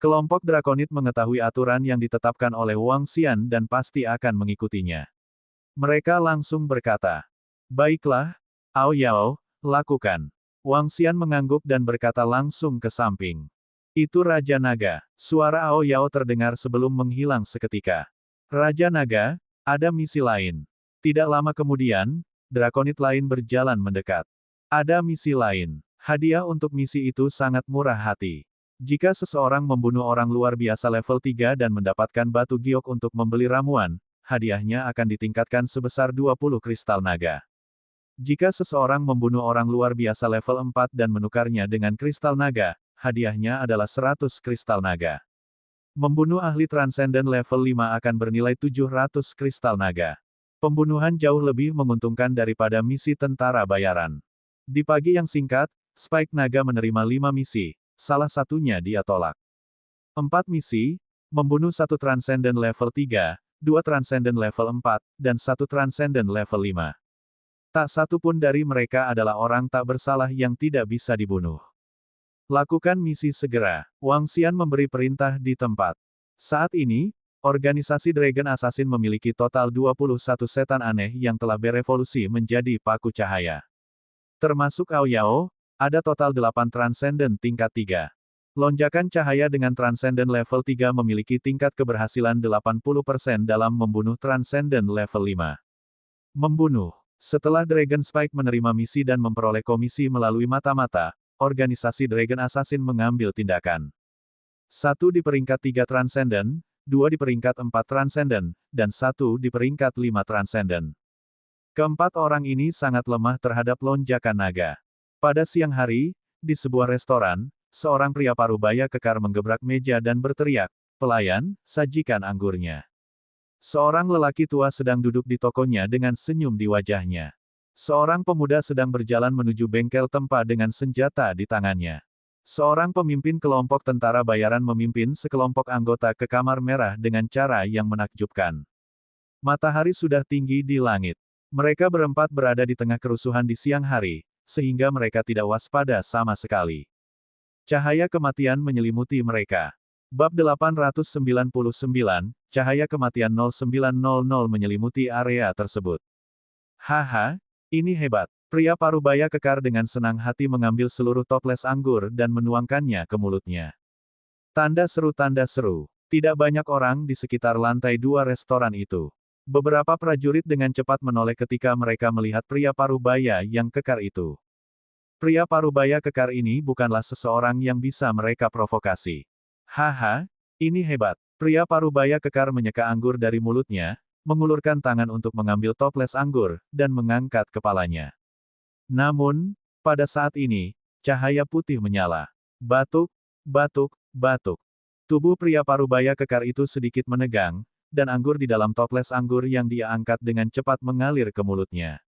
Kelompok drakonit mengetahui aturan yang ditetapkan oleh Wang Xian dan pasti akan mengikutinya. Mereka langsung berkata, baiklah, Ao Yao, lakukan. Wang Xian mengangguk dan berkata langsung ke samping. Itu Raja Naga. Suara Ao Yao terdengar sebelum menghilang seketika. Raja Naga, ada misi lain. Tidak lama kemudian, drakonit lain berjalan mendekat. Ada misi lain. Hadiah untuk misi itu sangat murah hati. Jika seseorang membunuh orang luar biasa level 3 dan mendapatkan batu giok untuk membeli ramuan, hadiahnya akan ditingkatkan sebesar 20 kristal naga. Jika seseorang membunuh orang luar biasa level 4 dan menukarnya dengan kristal naga, hadiahnya adalah 100 kristal naga. Membunuh ahli transenden level 5 akan bernilai 700 kristal naga. Pembunuhan jauh lebih menguntungkan daripada misi tentara bayaran. Di pagi yang singkat, Spike Naga menerima 5 misi, salah satunya dia tolak. 4 misi, membunuh 1 transenden level 3, 2 transenden level 4, dan 1 transenden level 5. Tak satu pun dari mereka adalah orang tak bersalah yang tidak bisa dibunuh. Lakukan misi segera. Wang Xian memberi perintah di tempat. Saat ini, organisasi Dragon Assassin memiliki total 21 setan aneh yang telah berevolusi menjadi paku cahaya. Termasuk Ao Yao, ada total 8 transenden tingkat 3. Lonjakan cahaya dengan transenden level 3 memiliki tingkat keberhasilan 80% dalam membunuh transenden level 5. Membunuh. Setelah Dragon Spike menerima misi dan memperoleh komisi melalui mata-mata, organisasi Dragon Assassin mengambil tindakan. 1 di peringkat 3 transenden, 2 di peringkat 4 transenden, dan 1 di peringkat 5 transenden. Keempat orang ini sangat lemah terhadap lonjakan naga. Pada siang hari, di sebuah restoran, seorang pria parubaya kekar menggebrak meja dan berteriak, "Pelayan, sajikan anggurnya." Seorang lelaki tua sedang duduk di tokonya dengan senyum di wajahnya. Seorang pemuda sedang berjalan menuju bengkel tempa dengan senjata di tangannya. Seorang pemimpin kelompok tentara bayaran memimpin sekelompok anggota ke kamar merah dengan cara yang menakjubkan. Matahari sudah tinggi di langit. Mereka berempat berada di tengah kerusuhan di siang hari, sehingga mereka tidak waspada sama sekali. Cahaya kematian menyelimuti mereka. Bab 899, Cahaya Kematian 0900 menyelimuti area tersebut. Haha, ini hebat. Pria parubaya kekar dengan senang hati mengambil seluruh toples anggur dan menuangkannya ke mulutnya. Tanda seru, tanda seru. Tidak banyak orang di sekitar lantai 2 restoran itu. Beberapa prajurit dengan cepat menoleh ketika mereka melihat pria parubaya yang kekar itu. Pria parubaya kekar ini bukanlah seseorang yang bisa mereka provokasi. Haha, ini hebat. Pria parubaya kekar menyeka anggur dari mulutnya, mengulurkan tangan untuk mengambil toples anggur, dan mengangkat kepalanya. Namun, pada saat ini, cahaya putih menyala. Batuk, batuk, batuk. Tubuh pria parubaya kekar itu sedikit menegang, dan anggur di dalam toples anggur yang dia angkat dengan cepat mengalir ke mulutnya.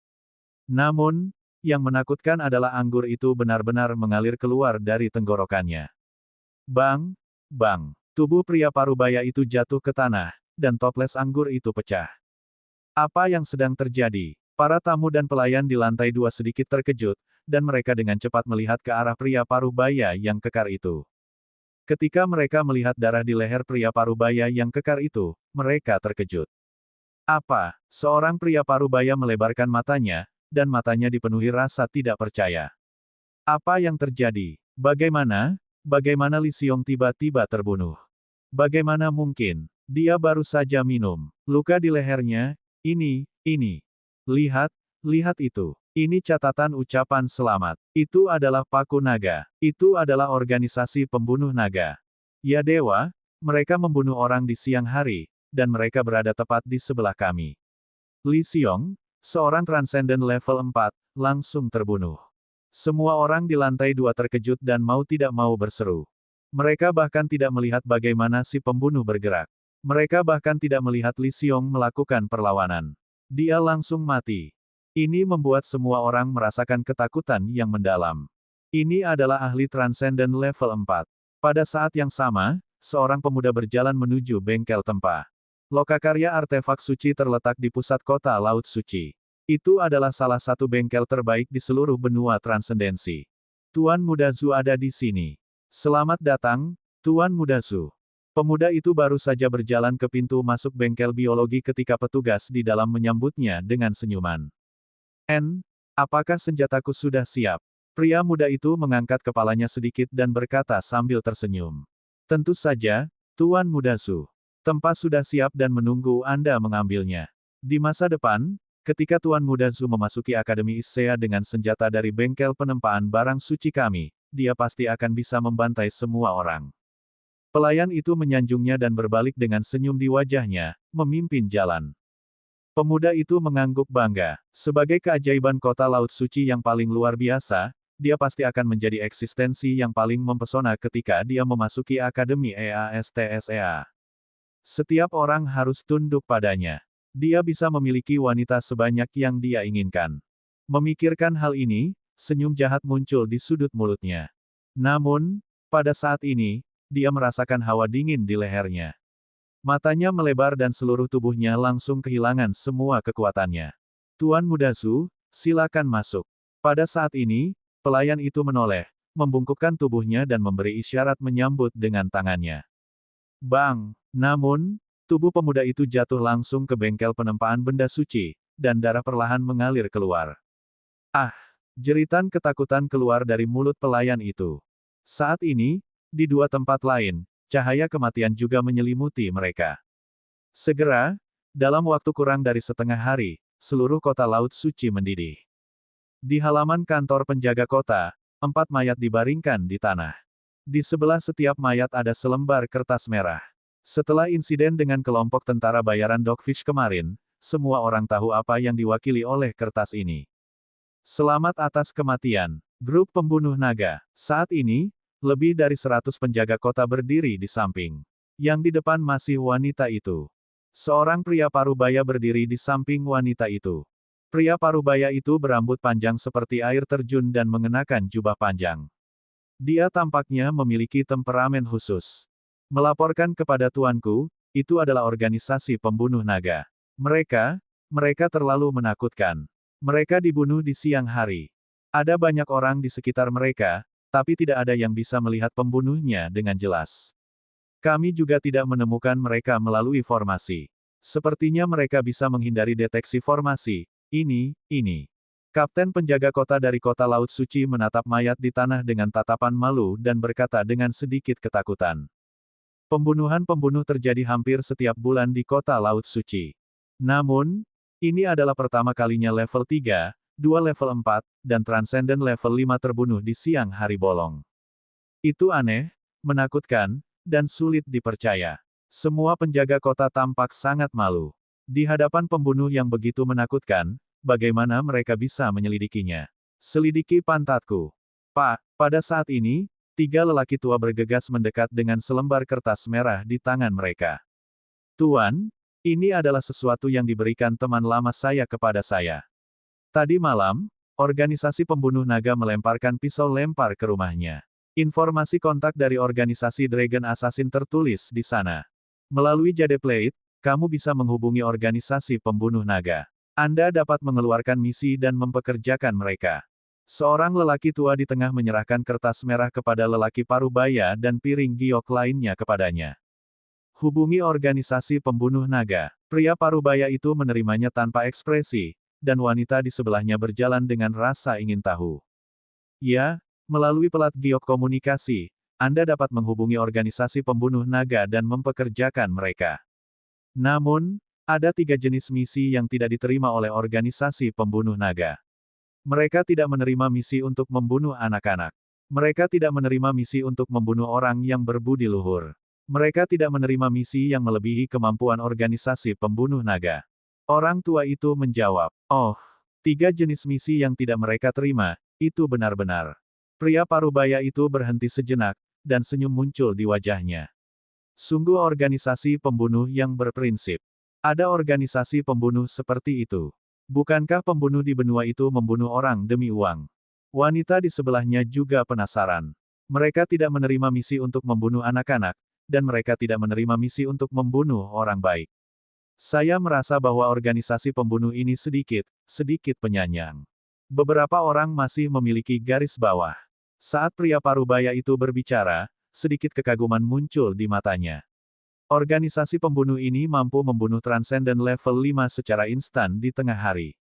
Namun, yang menakutkan adalah anggur itu benar-benar mengalir keluar dari tenggorokannya. Bang! Bang! Tubuh pria parubaya itu jatuh ke tanah, dan toples anggur itu pecah. Apa yang sedang terjadi? Para tamu dan pelayan di lantai 2 sedikit terkejut, dan mereka dengan cepat melihat ke arah pria parubaya yang kekar itu. Ketika mereka melihat darah di leher pria parubaya yang kekar itu, mereka terkejut. Apa? Seorang pria parubaya melebarkan matanya, dan matanya dipenuhi rasa tidak percaya. Apa yang terjadi? Bagaimana? Bagaimana Li Xiong tiba-tiba terbunuh? Bagaimana mungkin? Dia baru saja minum. Luka di lehernya. Ini. Lihat, lihat itu. Ini catatan ucapan selamat. Itu adalah paku naga. Itu adalah organisasi pembunuh naga. Ya dewa, mereka membunuh orang di siang hari, dan mereka berada tepat di sebelah kami. Li Xiong, seorang transenden level 4, langsung terbunuh. Semua orang di lantai 2 terkejut dan mau tidak mau berseru. Mereka bahkan tidak melihat bagaimana si pembunuh bergerak. Mereka bahkan tidak melihat Li Xiong melakukan perlawanan. Dia langsung mati. Ini membuat semua orang merasakan ketakutan yang mendalam. Ini adalah ahli transenden level 4. Pada saat yang sama, seorang pemuda berjalan menuju bengkel tempa. Lokakarya artefak suci terletak di pusat kota Laut Suci. Itu adalah salah satu bengkel terbaik di seluruh benua transendensi. Tuan Muda Zhu ada di sini. Selamat datang, Tuan Muda Zhu. Pemuda itu baru saja berjalan ke pintu masuk bengkel biologi ketika petugas di dalam menyambutnya dengan senyuman. Apakah senjataku sudah siap? Pria muda itu mengangkat kepalanya sedikit dan berkata sambil tersenyum. Tentu saja, Tuan Muda Zhu. Tempa sudah siap dan menunggu Anda mengambilnya. Di masa depan, ketika Tuan Muda Zhu memasuki Akademi Issea dengan senjata dari bengkel penempaan barang suci kami, dia pasti akan bisa membantai semua orang. Pelayan itu menyanjungnya dan berbalik dengan senyum di wajahnya, memimpin jalan. Pemuda itu mengangguk bangga. Sebagai keajaiban kota Laut Suci yang paling luar biasa, dia pasti akan menjadi eksistensi yang paling mempesona ketika dia memasuki Akademi EASTSEA. Setiap orang harus tunduk padanya. Dia bisa memiliki wanita sebanyak yang dia inginkan. Memikirkan hal ini, senyum jahat muncul di sudut mulutnya. Namun, pada saat ini, dia merasakan hawa dingin di lehernya. Matanya melebar dan seluruh tubuhnya langsung kehilangan semua kekuatannya. Tuan Muda Zhu, silakan masuk. Pada saat ini, pelayan itu menoleh, membungkukkan tubuhnya dan memberi isyarat menyambut dengan tangannya. Bang! Namun, tubuh pemuda itu jatuh langsung ke bengkel penempaan benda suci, dan darah perlahan mengalir keluar. Ah! Jeritan ketakutan keluar dari mulut pelayan itu. Saat ini, di dua tempat lain, cahaya kematian juga menyelimuti mereka. Segera, dalam waktu kurang dari setengah hari, seluruh kota Laut Suci mendidih. Di halaman kantor penjaga kota, 4 mayat dibaringkan di tanah. Di sebelah setiap mayat ada selembar kertas merah. Setelah insiden dengan kelompok tentara bayaran Dogfish kemarin, semua orang tahu apa yang diwakili oleh kertas ini. Selamat atas kematian, grup pembunuh naga. Saat ini, lebih dari 100 penjaga kota berdiri di samping. Yang di depan masih wanita itu. Seorang pria parubaya berdiri di samping wanita itu. Pria parubaya itu berambut panjang seperti air terjun dan mengenakan jubah panjang. Dia tampaknya memiliki temperamen khusus. Melaporkan kepada tuanku, itu adalah organisasi pembunuh naga. Mereka terlalu menakutkan. Mereka dibunuh di siang hari. Ada banyak orang di sekitar mereka, tapi tidak ada yang bisa melihat pembunuhnya dengan jelas. Kami juga tidak menemukan mereka melalui formasi. Sepertinya mereka bisa menghindari deteksi formasi. Ini. Kapten penjaga kota dari kota Laut Suci menatap mayat di tanah dengan tatapan malu dan berkata dengan sedikit ketakutan. Pembunuhan-pembunuh terjadi hampir setiap bulan di kota Laut Suci. Namun, ini adalah pertama kalinya level 3, 2 level 4, dan Transcendent level 5 terbunuh di siang hari bolong. Itu aneh, menakutkan, dan sulit dipercaya. Semua penjaga kota tampak sangat malu. Di hadapan pembunuh yang begitu menakutkan, bagaimana mereka bisa menyelidikinya? Selidiki pantatku. Pak, pada saat ini, 3 lelaki tua bergegas mendekat dengan selembar kertas merah di tangan mereka. Tuan, ini adalah sesuatu yang diberikan teman lama saya kepada saya. Tadi malam, organisasi pembunuh naga melemparkan pisau lempar ke rumahnya. Informasi kontak dari organisasi Dragon Assassin tertulis di sana. Melalui Jade Plate, kamu bisa menghubungi organisasi pembunuh naga. Anda dapat mengeluarkan misi dan mempekerjakan mereka. Seorang lelaki tua di tengah menyerahkan kertas merah kepada lelaki parubaya dan piring giok lainnya kepadanya. Hubungi organisasi pembunuh naga. Pria parubaya itu menerimanya tanpa ekspresi, dan wanita di sebelahnya berjalan dengan rasa ingin tahu. Ya, melalui pelat giok komunikasi, Anda dapat menghubungi organisasi pembunuh naga dan mempekerjakan mereka. Namun, ada 3 jenis misi yang tidak diterima oleh organisasi pembunuh naga. Mereka tidak menerima misi untuk membunuh anak-anak. Mereka tidak menerima misi untuk membunuh orang yang berbudi luhur. Mereka tidak menerima misi yang melebihi kemampuan organisasi pembunuh naga. Orang tua itu menjawab, "Oh, 3 jenis misi yang tidak mereka terima, itu benar-benar." Pria parubaya itu berhenti sejenak, dan senyum muncul di wajahnya. Sungguh organisasi pembunuh yang berprinsip. Ada organisasi pembunuh seperti itu. Bukankah pembunuh di benua itu membunuh orang demi uang? Wanita di sebelahnya juga penasaran. Mereka tidak menerima misi untuk membunuh anak-anak, dan mereka tidak menerima misi untuk membunuh orang baik. Saya merasa bahwa organisasi pembunuh ini sedikit penyanyang. Beberapa orang masih memiliki garis bawah. Saat pria parubaya itu berbicara, sedikit kekaguman muncul di matanya. Organisasi pembunuh ini mampu membunuh Transcendent level 5 secara instan di tengah hari.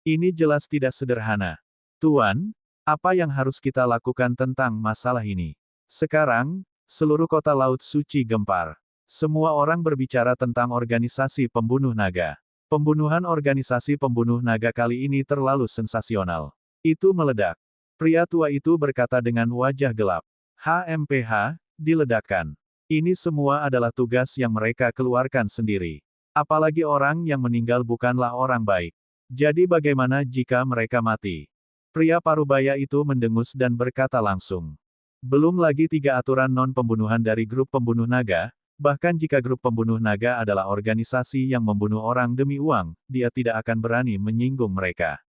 Ini jelas tidak sederhana. Tuan, apa yang harus kita lakukan tentang masalah ini? Sekarang, seluruh kota Laut Suci gempar. Semua orang berbicara tentang organisasi pembunuh naga. Pembunuhan organisasi pembunuh naga kali ini terlalu sensasional. Itu meledak. Pria tua itu berkata dengan wajah gelap. HMPH, diledakkan. Ini semua adalah tugas yang mereka keluarkan sendiri. Apalagi orang yang meninggal bukanlah orang baik. Jadi bagaimana jika mereka mati? Pria parubaya itu mendengus dan berkata langsung. Belum lagi 3 aturan non-pembunuhan dari grup pembunuh naga, bahkan jika grup pembunuh naga adalah organisasi yang membunuh orang demi uang, dia tidak akan berani menyinggung mereka.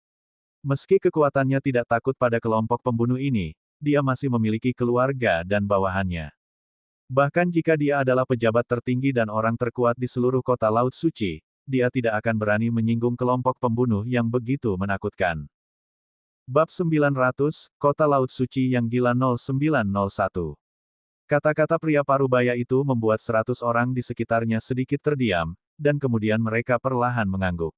Meski kekuatannya tidak takut pada kelompok pembunuh ini, dia masih memiliki keluarga dan bawahannya. Bahkan jika dia adalah pejabat tertinggi dan orang terkuat di seluruh kota Laut Suci, dia tidak akan berani menyinggung kelompok pembunuh yang begitu menakutkan. Bab 900, Kota Laut Suci yang Gila 0901. Kata-kata pria parubaya itu membuat 100 orang di sekitarnya sedikit terdiam, dan kemudian mereka perlahan mengangguk.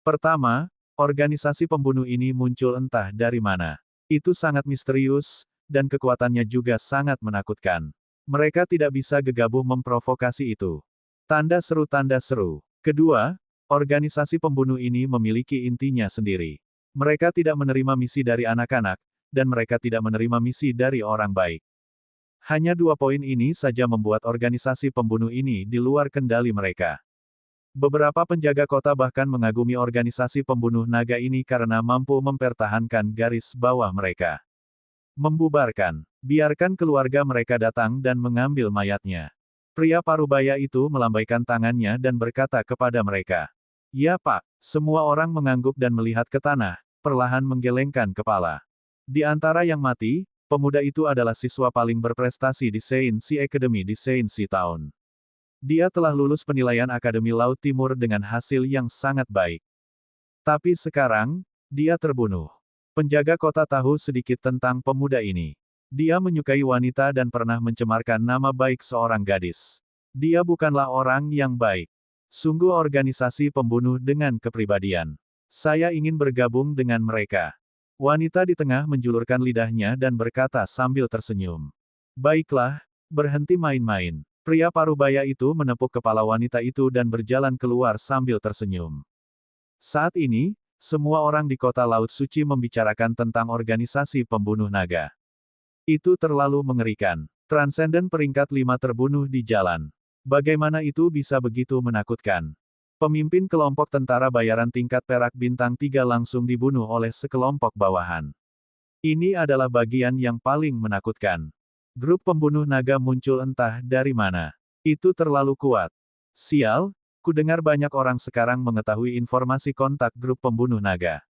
Pertama, organisasi pembunuh ini muncul entah dari mana. Itu sangat misterius, dan kekuatannya juga sangat menakutkan. Mereka tidak bisa gegabah memprovokasi itu. Tanda seru. Kedua, organisasi pembunuh ini memiliki intinya sendiri. Mereka tidak menerima misi dari anak-anak, dan mereka tidak menerima misi dari orang baik. Hanya 2 poin ini saja membuat organisasi pembunuh ini di luar kendali mereka. Beberapa penjaga kota bahkan mengagumi organisasi pembunuh naga ini karena mampu mempertahankan garis bawah mereka. Membubarkan. Biarkan keluarga mereka datang dan mengambil mayatnya. Pria parubaya itu melambaikan tangannya dan berkata kepada mereka. Ya Pak. Semua orang mengangguk dan melihat ke tanah, perlahan menggelengkan kepala. Di antara yang mati, pemuda itu adalah siswa paling berprestasi di Saint Sea Academy di Saint Sea Town. Dia telah lulus penilaian Akademi Laut Timur dengan hasil yang sangat baik. Tapi sekarang, dia terbunuh. Penjaga kota tahu sedikit tentang pemuda ini. Dia menyukai wanita dan pernah mencemarkan nama baik seorang gadis. Dia bukanlah orang yang baik. Sungguh organisasi pembunuh dengan kepribadian. Saya ingin bergabung dengan mereka. Wanita di tengah menjulurkan lidahnya dan berkata sambil tersenyum. Baiklah, berhenti main-main. Pria parubaya itu menepuk kepala wanita itu dan berjalan keluar sambil tersenyum. Saat ini, semua orang di kota Laut Suci membicarakan tentang organisasi pembunuh naga. Itu terlalu mengerikan. Transenden peringkat 5 terbunuh di jalan. Bagaimana itu bisa begitu menakutkan? Pemimpin kelompok tentara bayaran tingkat perak bintang 3 langsung dibunuh oleh sekelompok bawahan. Ini adalah bagian yang paling menakutkan. Grup pembunuh naga muncul entah dari mana. Itu terlalu kuat. Sial, ku dengar banyak orang sekarang mengetahui informasi kontak grup pembunuh naga.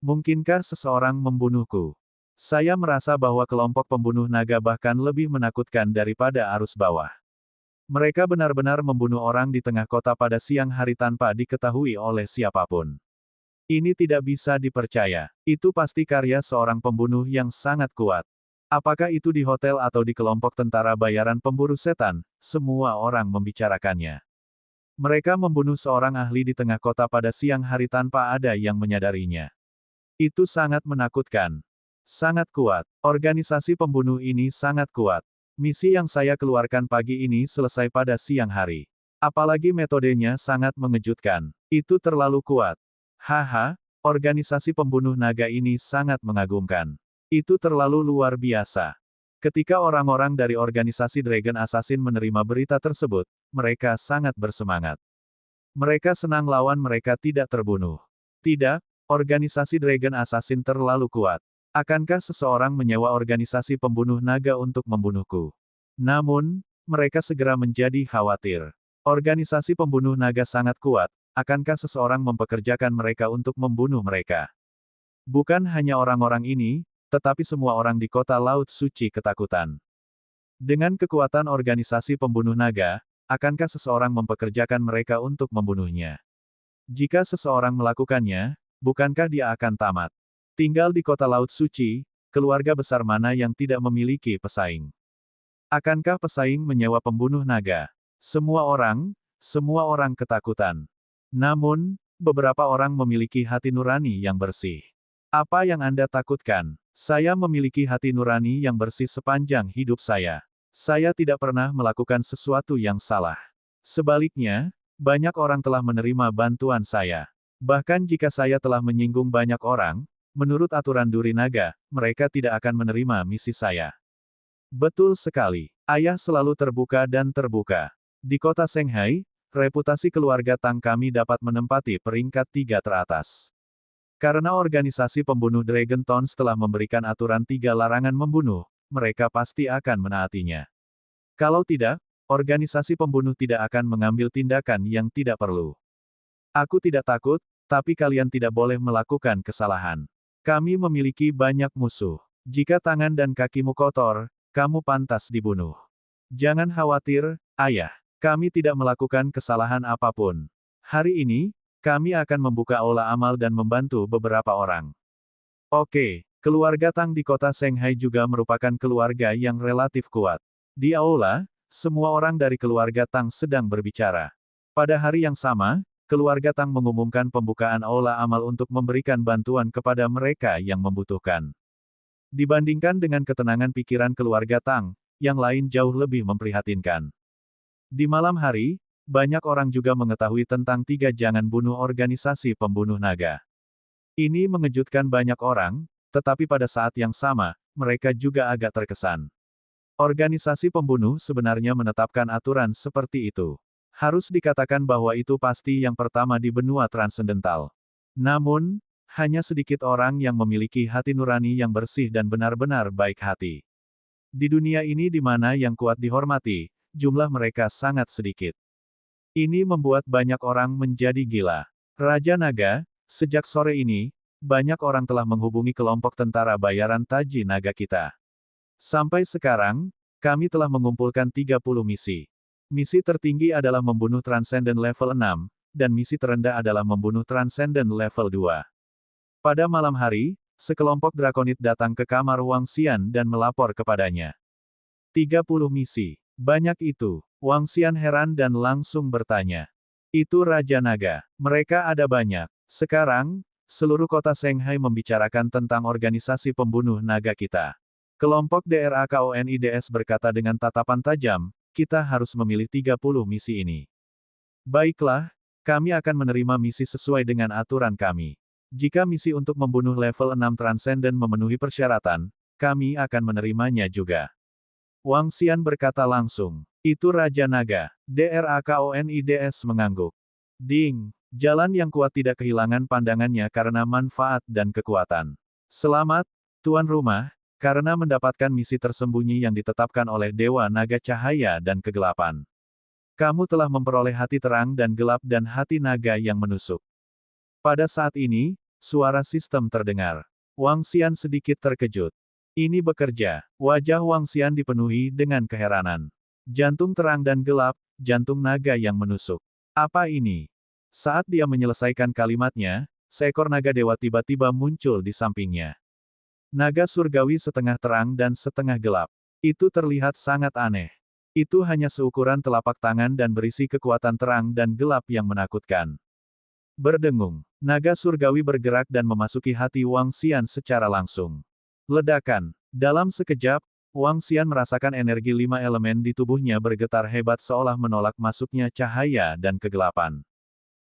Mungkinkah seseorang membunuhku? Saya merasa bahwa kelompok pembunuh naga bahkan lebih menakutkan daripada arus bawah. Mereka benar-benar membunuh orang di tengah kota pada siang hari tanpa diketahui oleh siapapun. Ini tidak bisa dipercaya. Itu pasti karya seorang pembunuh yang sangat kuat. Apakah itu di hotel atau di kelompok tentara bayaran pemburu setan, semua orang membicarakannya. Mereka membunuh seorang ahli di tengah kota pada siang hari tanpa ada yang menyadarinya. Itu sangat menakutkan. Sangat kuat. Organisasi pembunuh ini sangat kuat. Misi yang saya keluarkan pagi ini selesai pada siang hari. Apalagi metodenya sangat mengejutkan. Itu terlalu kuat. Haha, organisasi pembunuh naga ini sangat mengagumkan. Itu terlalu luar biasa. Ketika orang-orang dari organisasi Dragon Assassin menerima berita tersebut, mereka sangat bersemangat. Mereka senang lawan mereka tidak terbunuh. Tidak, organisasi Dragon Assassin terlalu kuat. Akankah seseorang menyewa organisasi pembunuh naga untuk membunuhku? Namun, mereka segera menjadi khawatir. Organisasi pembunuh naga sangat kuat, akankah seseorang mempekerjakan mereka untuk membunuh mereka? Bukan hanya orang-orang ini, tetapi semua orang di kota Laut Suci ketakutan. Dengan kekuatan organisasi pembunuh naga, akankah seseorang mempekerjakan mereka untuk membunuhnya? Jika seseorang melakukannya, bukankah dia akan tamat? Tinggal di kota Laut Suci, keluarga besar mana yang tidak memiliki pesaing? Akankah pesaing menyewa pembunuh naga? Semua orang ketakutan. Namun, beberapa orang memiliki hati nurani yang bersih. Apa yang Anda takutkan? Saya memiliki hati nurani yang bersih sepanjang hidup saya. Saya tidak pernah melakukan sesuatu yang salah. Sebaliknya, banyak orang telah menerima bantuan saya. Bahkan jika saya telah menyinggung banyak orang, menurut aturan Duri Naga, mereka tidak akan menerima misi saya. Betul sekali. Ayah selalu terbuka dan terbuka. Di kota Shanghai, reputasi keluarga Tang kami dapat menempati peringkat 3 teratas. Karena organisasi pembunuh Dragon Tons telah memberikan aturan 3 larangan membunuh, mereka pasti akan menaatinya. Kalau tidak, organisasi pembunuh tidak akan mengambil tindakan yang tidak perlu. Aku tidak takut, tapi kalian tidak boleh melakukan kesalahan. Kami memiliki banyak musuh. Jika tangan dan kakimu kotor, kamu pantas dibunuh. Jangan khawatir, ayah. Kami tidak melakukan kesalahan apapun. Hari ini, kami akan membuka aula amal dan membantu beberapa orang. Oke, keluarga Tang di kota Shanghai juga merupakan keluarga yang relatif kuat. Di aula, semua orang dari keluarga Tang sedang berbicara. Pada hari yang sama, keluarga Tang mengumumkan pembukaan aula amal untuk memberikan bantuan kepada mereka yang membutuhkan. Dibandingkan dengan ketenangan pikiran keluarga Tang, yang lain jauh lebih memprihatinkan. Di malam hari, banyak orang juga mengetahui tentang 3 jangan bunuh organisasi pembunuh naga. Ini mengejutkan banyak orang, tetapi pada saat yang sama, mereka juga agak terkesan. Organisasi pembunuh sebenarnya menetapkan aturan seperti itu. Harus dikatakan bahwa itu pasti yang pertama di benua transendental. Namun, hanya sedikit orang yang memiliki hati nurani yang bersih dan benar-benar baik hati. Di dunia ini di mana yang kuat dihormati, jumlah mereka sangat sedikit. Ini membuat banyak orang menjadi gila. Raja Naga, sejak sore ini, banyak orang telah menghubungi kelompok tentara bayaran Taji Naga kita. Sampai sekarang, kami telah mengumpulkan 30 misi. Misi tertinggi adalah membunuh Transcendent level 6, dan misi terendah adalah membunuh Transcendent level 2. Pada malam hari, sekelompok Drakonid datang ke kamar Wang Xian dan melapor kepadanya. 30 misi. Banyak itu. Wang Xian heran dan langsung bertanya. Itu Raja Naga. Mereka ada banyak. Sekarang, seluruh kota Shanghai membicarakan tentang organisasi pembunuh naga kita. Kelompok DRAKONIDS berkata dengan tatapan tajam, kita harus memilih 30 misi ini. Baiklah, kami akan menerima misi sesuai dengan aturan kami. Jika misi untuk membunuh level 6 Transcendent memenuhi persyaratan, kami akan menerimanya juga. Wang Xian berkata langsung. Itu Raja Naga. DRAKONIDS mengangguk. Ding. Jalan yang kuat tidak kehilangan pandangannya karena manfaat dan kekuatan. Selamat, Tuan Rumah, karena mendapatkan misi tersembunyi yang ditetapkan oleh Dewa Naga Cahaya dan Kegelapan. Kamu telah memperoleh hati terang dan gelap dan hati naga yang menusuk. Pada saat ini, suara sistem terdengar. Wang Xian sedikit terkejut. Ini bekerja. Wajah Wang Xian dipenuhi dengan keheranan. Jantung terang dan gelap, jantung naga yang menusuk. Apa ini? Saat dia menyelesaikan kalimatnya, seekor naga dewa tiba-tiba muncul di sampingnya. Naga surgawi setengah terang dan setengah gelap. Itu terlihat sangat aneh. Itu hanya seukuran telapak tangan dan berisi kekuatan terang dan gelap yang menakutkan. Berdengung, naga surgawi bergerak dan memasuki hati Wang Xian secara langsung. Ledakan. Dalam sekejap, Wang Xian merasakan energi 5 elemen di tubuhnya bergetar hebat seolah menolak masuknya cahaya dan kegelapan.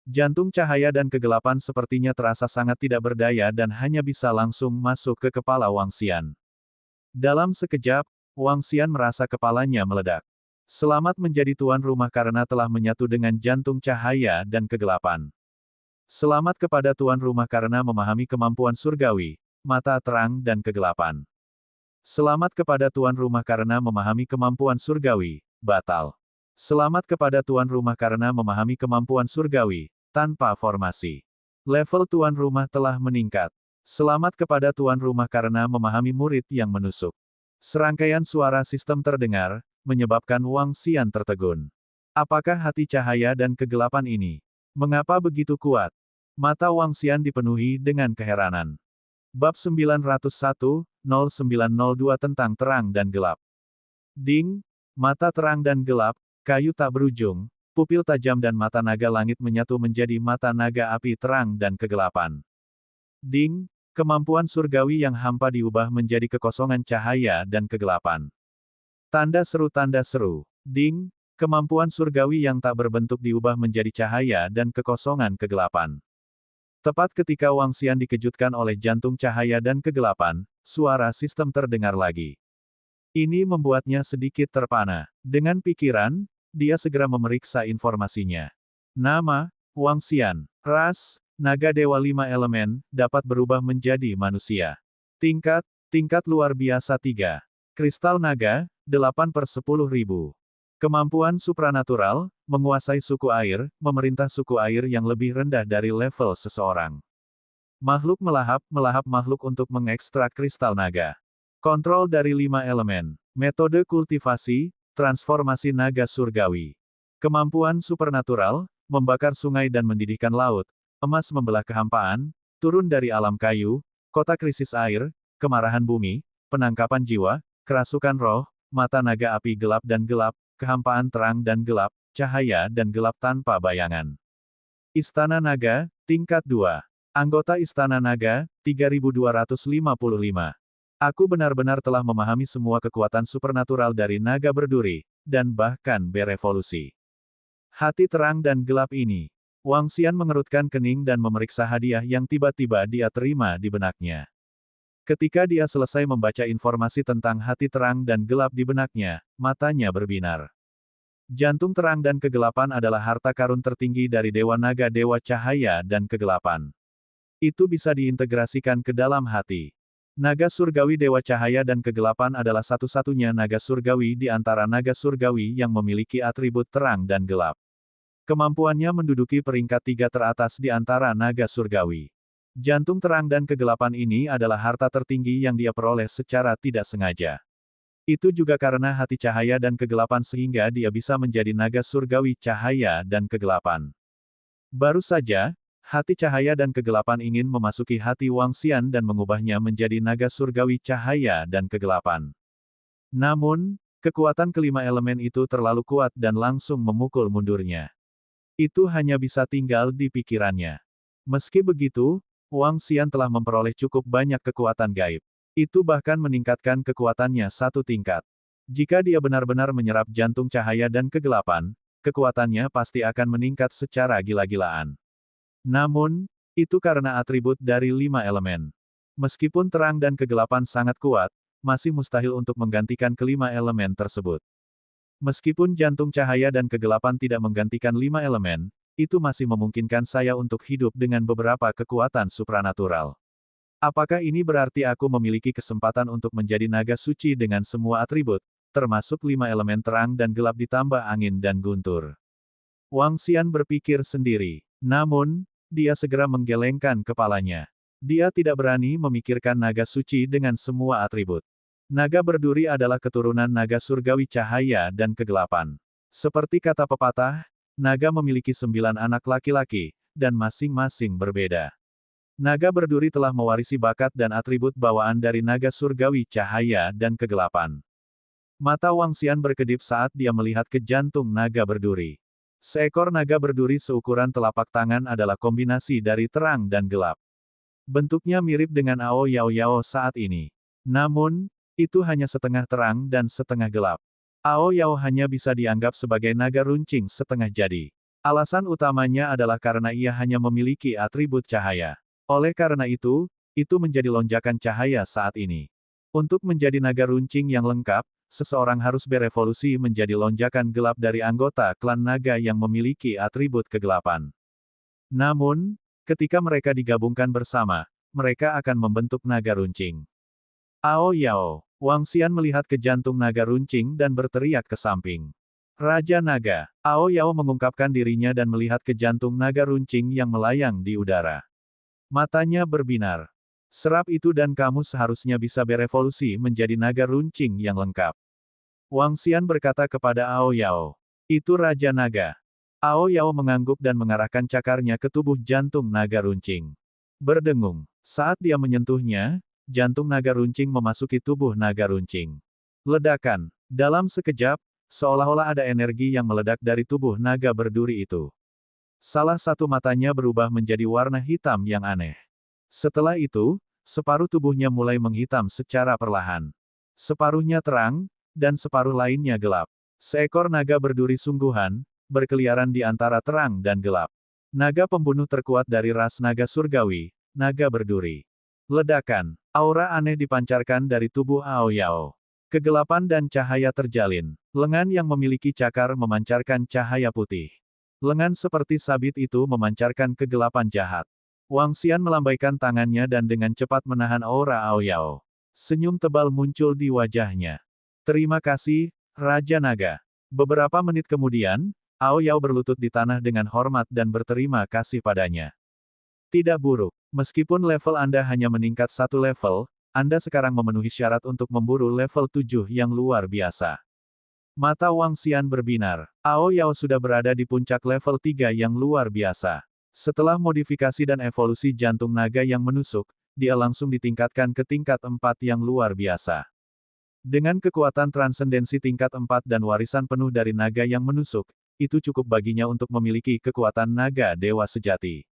Jantung cahaya dan kegelapan sepertinya terasa sangat tidak berdaya dan hanya bisa langsung masuk ke kepala Wang Xian. Dalam sekejap, Wang Xian merasa kepalanya meledak. Selamat menjadi tuan rumah karena telah menyatu dengan jantung cahaya dan kegelapan. Selamat kepada tuan rumah karena memahami kemampuan surgawi, mata terang dan kegelapan. Selamat kepada tuan rumah karena memahami kemampuan surgawi, batal. Selamat kepada tuan rumah karena memahami kemampuan surgawi, tanpa formasi. Level tuan rumah telah meningkat. Selamat kepada tuan rumah karena memahami murid yang menusuk. Serangkaian suara sistem terdengar, menyebabkan Wang Xian tertegun. Apakah hati cahaya dan kegelapan ini? Mengapa begitu kuat? Mata Wang Xian dipenuhi dengan keheranan. Bab 901, 0902 tentang terang dan gelap. Ding, mata terang dan gelap, kayu tak berujung, pupil tajam dan mata naga langit menyatu menjadi mata naga api terang dan kegelapan. Ding, kemampuan surgawi yang hampa diubah menjadi kekosongan cahaya dan kegelapan. Tanda seru. Ding, kemampuan surgawi yang tak berbentuk diubah menjadi cahaya dan kekosongan kegelapan. Tepat ketika Wang Xian dikejutkan oleh jantung cahaya dan kegelapan, suara sistem terdengar lagi. Ini membuatnya sedikit terpana. Dengan pikiran, dia segera memeriksa informasinya. Nama, Wang Xian. Ras, naga dewa 5 elemen, dapat berubah menjadi manusia. Tingkat luar biasa 3. Kristal naga, 8/10.000. Kemampuan supranatural, menguasai suku air, memerintah suku air yang lebih rendah dari level seseorang. Makhluk melahap makhluk untuk mengekstrak kristal naga. Kontrol dari 5 elemen. Metode kultivasi, transformasi naga surgawi. Kemampuan supernatural, membakar sungai dan mendidihkan laut, emas membelah kehampaan, turun dari alam kayu, kota krisis air, kemarahan bumi, penangkapan jiwa, kerasukan roh, mata naga api gelap dan gelap, kehampaan terang dan gelap, cahaya dan gelap tanpa bayangan. Istana Naga, tingkat 2. Anggota Istana Naga, 3255. Aku benar-benar telah memahami semua kekuatan supernatural dari naga berduri, dan bahkan berevolusi. Hati terang dan gelap ini. Wang Xian mengerutkan kening dan memeriksa hadiah yang tiba-tiba dia terima di benaknya. Ketika dia selesai membaca informasi tentang hati terang dan gelap di benaknya, matanya berbinar. Jantung terang dan kegelapan adalah harta karun tertinggi dari Dewa Naga Dewa Cahaya dan Kegelapan. Itu bisa diintegrasikan ke dalam hati. Naga surgawi Dewa Cahaya dan Kegelapan adalah satu-satunya naga surgawi di antara naga surgawi yang memiliki atribut terang dan gelap. Kemampuannya menduduki peringkat 3 teratas di antara naga surgawi. Jantung terang dan kegelapan ini adalah harta tertinggi yang dia peroleh secara tidak sengaja. Itu juga karena hati cahaya dan kegelapan sehingga dia bisa menjadi naga surgawi cahaya dan kegelapan. Baru saja, hati cahaya dan kegelapan ingin memasuki hati Wang Xian dan mengubahnya menjadi naga surgawi cahaya dan kegelapan. Namun, kekuatan kelima elemen itu terlalu kuat dan langsung memukul mundurnya. Itu hanya bisa tinggal di pikirannya. Meski begitu, Wang Xian telah memperoleh cukup banyak kekuatan gaib. Itu bahkan meningkatkan kekuatannya satu tingkat. Jika dia benar-benar menyerap jantung cahaya dan kegelapan, kekuatannya pasti akan meningkat secara gila-gilaan. Namun, itu karena atribut dari 5 elemen. Meskipun terang dan kegelapan sangat kuat, masih mustahil untuk menggantikan kelima elemen tersebut. Meskipun jantung cahaya dan kegelapan tidak menggantikan 5 elemen, itu masih memungkinkan saya untuk hidup dengan beberapa kekuatan supranatural. Apakah ini berarti aku memiliki kesempatan untuk menjadi naga suci dengan semua atribut, termasuk 5 elemen terang dan gelap ditambah angin dan guntur? Wang Xian berpikir sendiri. Namun, dia segera menggelengkan kepalanya. Dia tidak berani memikirkan naga suci dengan semua atribut. Naga berduri adalah keturunan naga surgawi cahaya dan kegelapan. Seperti kata pepatah, naga memiliki 9 anak laki-laki, dan masing-masing berbeda. Naga berduri telah mewarisi bakat dan atribut bawaan dari naga surgawi cahaya dan kegelapan. Mata Wang Xian berkedip saat dia melihat ke jantung naga berduri. Seekor naga berduri seukuran telapak tangan adalah kombinasi dari terang dan gelap. Bentuknya mirip dengan Ao Yao Yao saat ini. Namun, itu hanya setengah terang dan setengah gelap. Ao Yao hanya bisa dianggap sebagai naga runcing setengah jadi. Alasan utamanya adalah karena ia hanya memiliki atribut cahaya. Oleh karena itu menjadi lonjakan cahaya saat ini. Untuk menjadi naga runcing yang lengkap, seseorang harus berevolusi menjadi lonjakan gelap dari anggota klan naga yang memiliki atribut kegelapan. Namun, ketika mereka digabungkan bersama, mereka akan membentuk naga runcing. Ao Yao. Wang Xian melihat ke jantung naga runcing dan berteriak ke samping. Raja Naga. Ao Yao mengungkapkan dirinya dan melihat ke jantung naga runcing yang melayang di udara. Matanya berbinar. Serap itu dan kamu seharusnya bisa berevolusi menjadi naga runcing yang lengkap. Wang Xian berkata kepada Ao Yao. Itu Raja Naga. Ao Yao mengangguk dan mengarahkan cakarnya ke tubuh jantung naga runcing. Berdengung. Saat dia menyentuhnya, jantung naga runcing memasuki tubuh naga runcing. Ledakan. Dalam sekejap, seolah-olah ada energi yang meledak dari tubuh naga berduri itu. Salah satu matanya berubah menjadi warna hitam yang aneh. Setelah itu, separuh tubuhnya mulai menghitam secara perlahan. Separuhnya terang, dan separuh lainnya gelap. Seekor naga berduri sungguhan, berkeliaran di antara terang dan gelap. Naga pembunuh terkuat dari ras naga surgawi, naga berduri. Ledakan. Aura aneh dipancarkan dari tubuh Ao Yao. Kegelapan dan cahaya terjalin. Lengan yang memiliki cakar memancarkan cahaya putih. Lengan seperti sabit itu memancarkan kegelapan jahat. Wang Xian melambaikan tangannya dan dengan cepat menahan aura Aoyao. Senyum tebal muncul di wajahnya. Terima kasih, Raja Naga. Beberapa menit kemudian, Aoyao berlutut di tanah dengan hormat dan berterima kasih padanya. Tidak buruk. Meskipun level Anda hanya meningkat satu level, Anda sekarang memenuhi syarat untuk memburu level 7 yang luar biasa. Mata Wang Xian berbinar. Aoyao sudah berada di puncak level 3 yang luar biasa. Setelah modifikasi dan evolusi jantung naga yang menusuk, dia langsung ditingkatkan ke tingkat 4 yang luar biasa. Dengan kekuatan transendensi tingkat 4 dan warisan penuh dari naga yang menusuk, itu cukup baginya untuk memiliki kekuatan naga dewa sejati.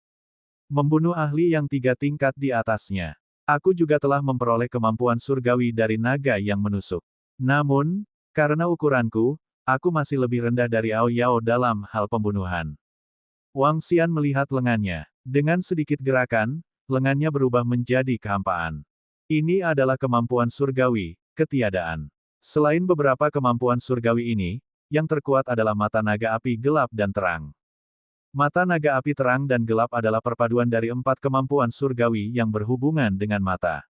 Membunuh ahli yang 3 tingkat di atasnya. Aku juga telah memperoleh kemampuan surgawi dari naga yang menusuk. Namun, karena ukuranku, aku masih lebih rendah dari Aoyao dalam hal pembunuhan. Wang Xian melihat lengannya. Dengan sedikit gerakan, lengannya berubah menjadi kehampaan. Ini adalah kemampuan surgawi, ketiadaan. Selain beberapa kemampuan surgawi ini, yang terkuat adalah mata naga api gelap dan terang. Mata naga api terang dan gelap adalah perpaduan dari 4 kemampuan surgawi yang berhubungan dengan mata.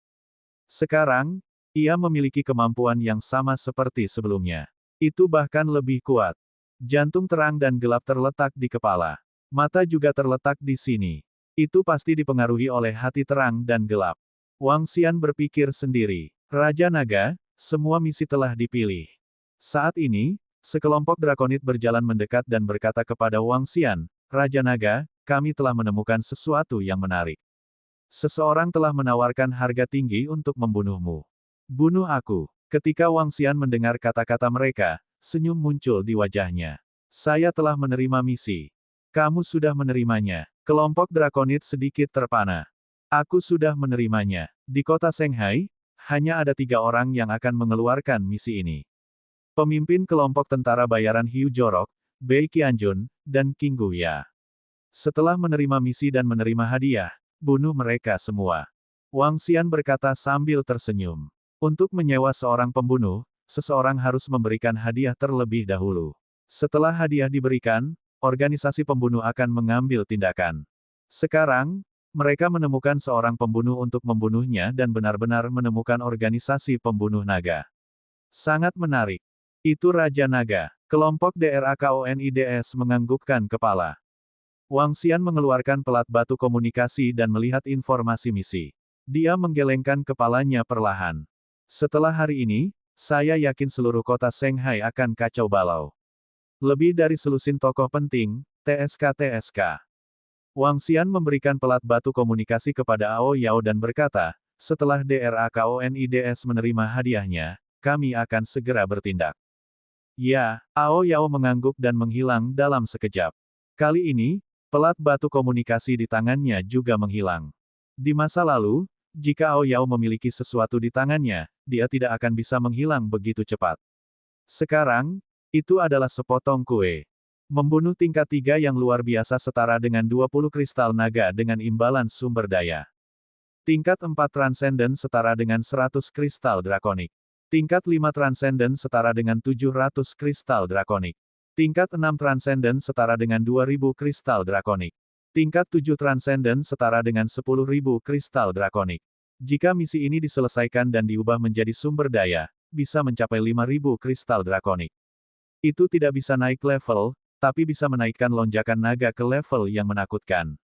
Sekarang, ia memiliki kemampuan yang sama seperti sebelumnya. Itu bahkan lebih kuat. Jantung terang dan gelap terletak di kepala. Mata juga terletak di sini. Itu pasti dipengaruhi oleh hati terang dan gelap. Wang Xian berpikir sendiri. Raja Naga, semua misi telah dipilih. Saat ini, sekelompok drakonit berjalan mendekat dan berkata kepada Wang Xian, Raja Naga, kami telah menemukan sesuatu yang menarik. Seseorang telah menawarkan harga tinggi untuk membunuhmu. Bunuh aku. Ketika Wang Xian mendengar kata-kata mereka, senyum muncul di wajahnya. Saya telah menerima misi. Kamu sudah menerimanya. Kelompok drakonit sedikit terpana. Aku sudah menerimanya. Di kota Shanghai, hanya ada 3 orang yang akan mengeluarkan misi ini. Pemimpin kelompok tentara bayaran Hiu Jorok, Bei Qianjun, dan King Guya. Setelah menerima misi dan menerima hadiah, bunuh mereka semua. Wang Xian berkata sambil tersenyum. Untuk menyewa seorang pembunuh, seseorang harus memberikan hadiah terlebih dahulu. Setelah hadiah diberikan, organisasi pembunuh akan mengambil tindakan. Sekarang, mereka menemukan seorang pembunuh untuk membunuhnya dan benar-benar menemukan organisasi pembunuh naga. Sangat menarik. Itu Raja Naga. Kelompok DRAKONIDS menganggukkan kepala. Wang Xian mengeluarkan pelat batu komunikasi dan melihat informasi misi. Dia menggelengkan kepalanya perlahan. Setelah hari ini, saya yakin seluruh kota Shanghai akan kacau balau. Lebih dari selusin tokoh penting, TSK. Wang Xian memberikan pelat batu komunikasi kepada Aoyao dan berkata, setelah DRAKONIDS menerima hadiahnya, kami akan segera bertindak. Ya, Aoyao mengangguk dan menghilang dalam sekejap. Kali ini, pelat batu komunikasi di tangannya juga menghilang. Di masa lalu, jika Aoyao memiliki sesuatu di tangannya, dia tidak akan bisa menghilang begitu cepat. Sekarang, itu adalah sepotong kue. Membunuh tingkat 3 yang luar biasa setara dengan 20 kristal naga dengan imbalan sumber daya. Tingkat 4 transenden setara dengan 100 kristal drakonik. Tingkat 5 transenden setara dengan 700 kristal drakonik. Tingkat 6 transenden setara dengan 2000 kristal drakonik. Tingkat 7 transenden setara dengan 10.000 kristal drakonik. Jika misi ini diselesaikan dan diubah menjadi sumber daya, bisa mencapai 5.000 kristal drakonik. Itu tidak bisa naik level, tapi bisa menaikkan lonjakan naga ke level yang menakutkan.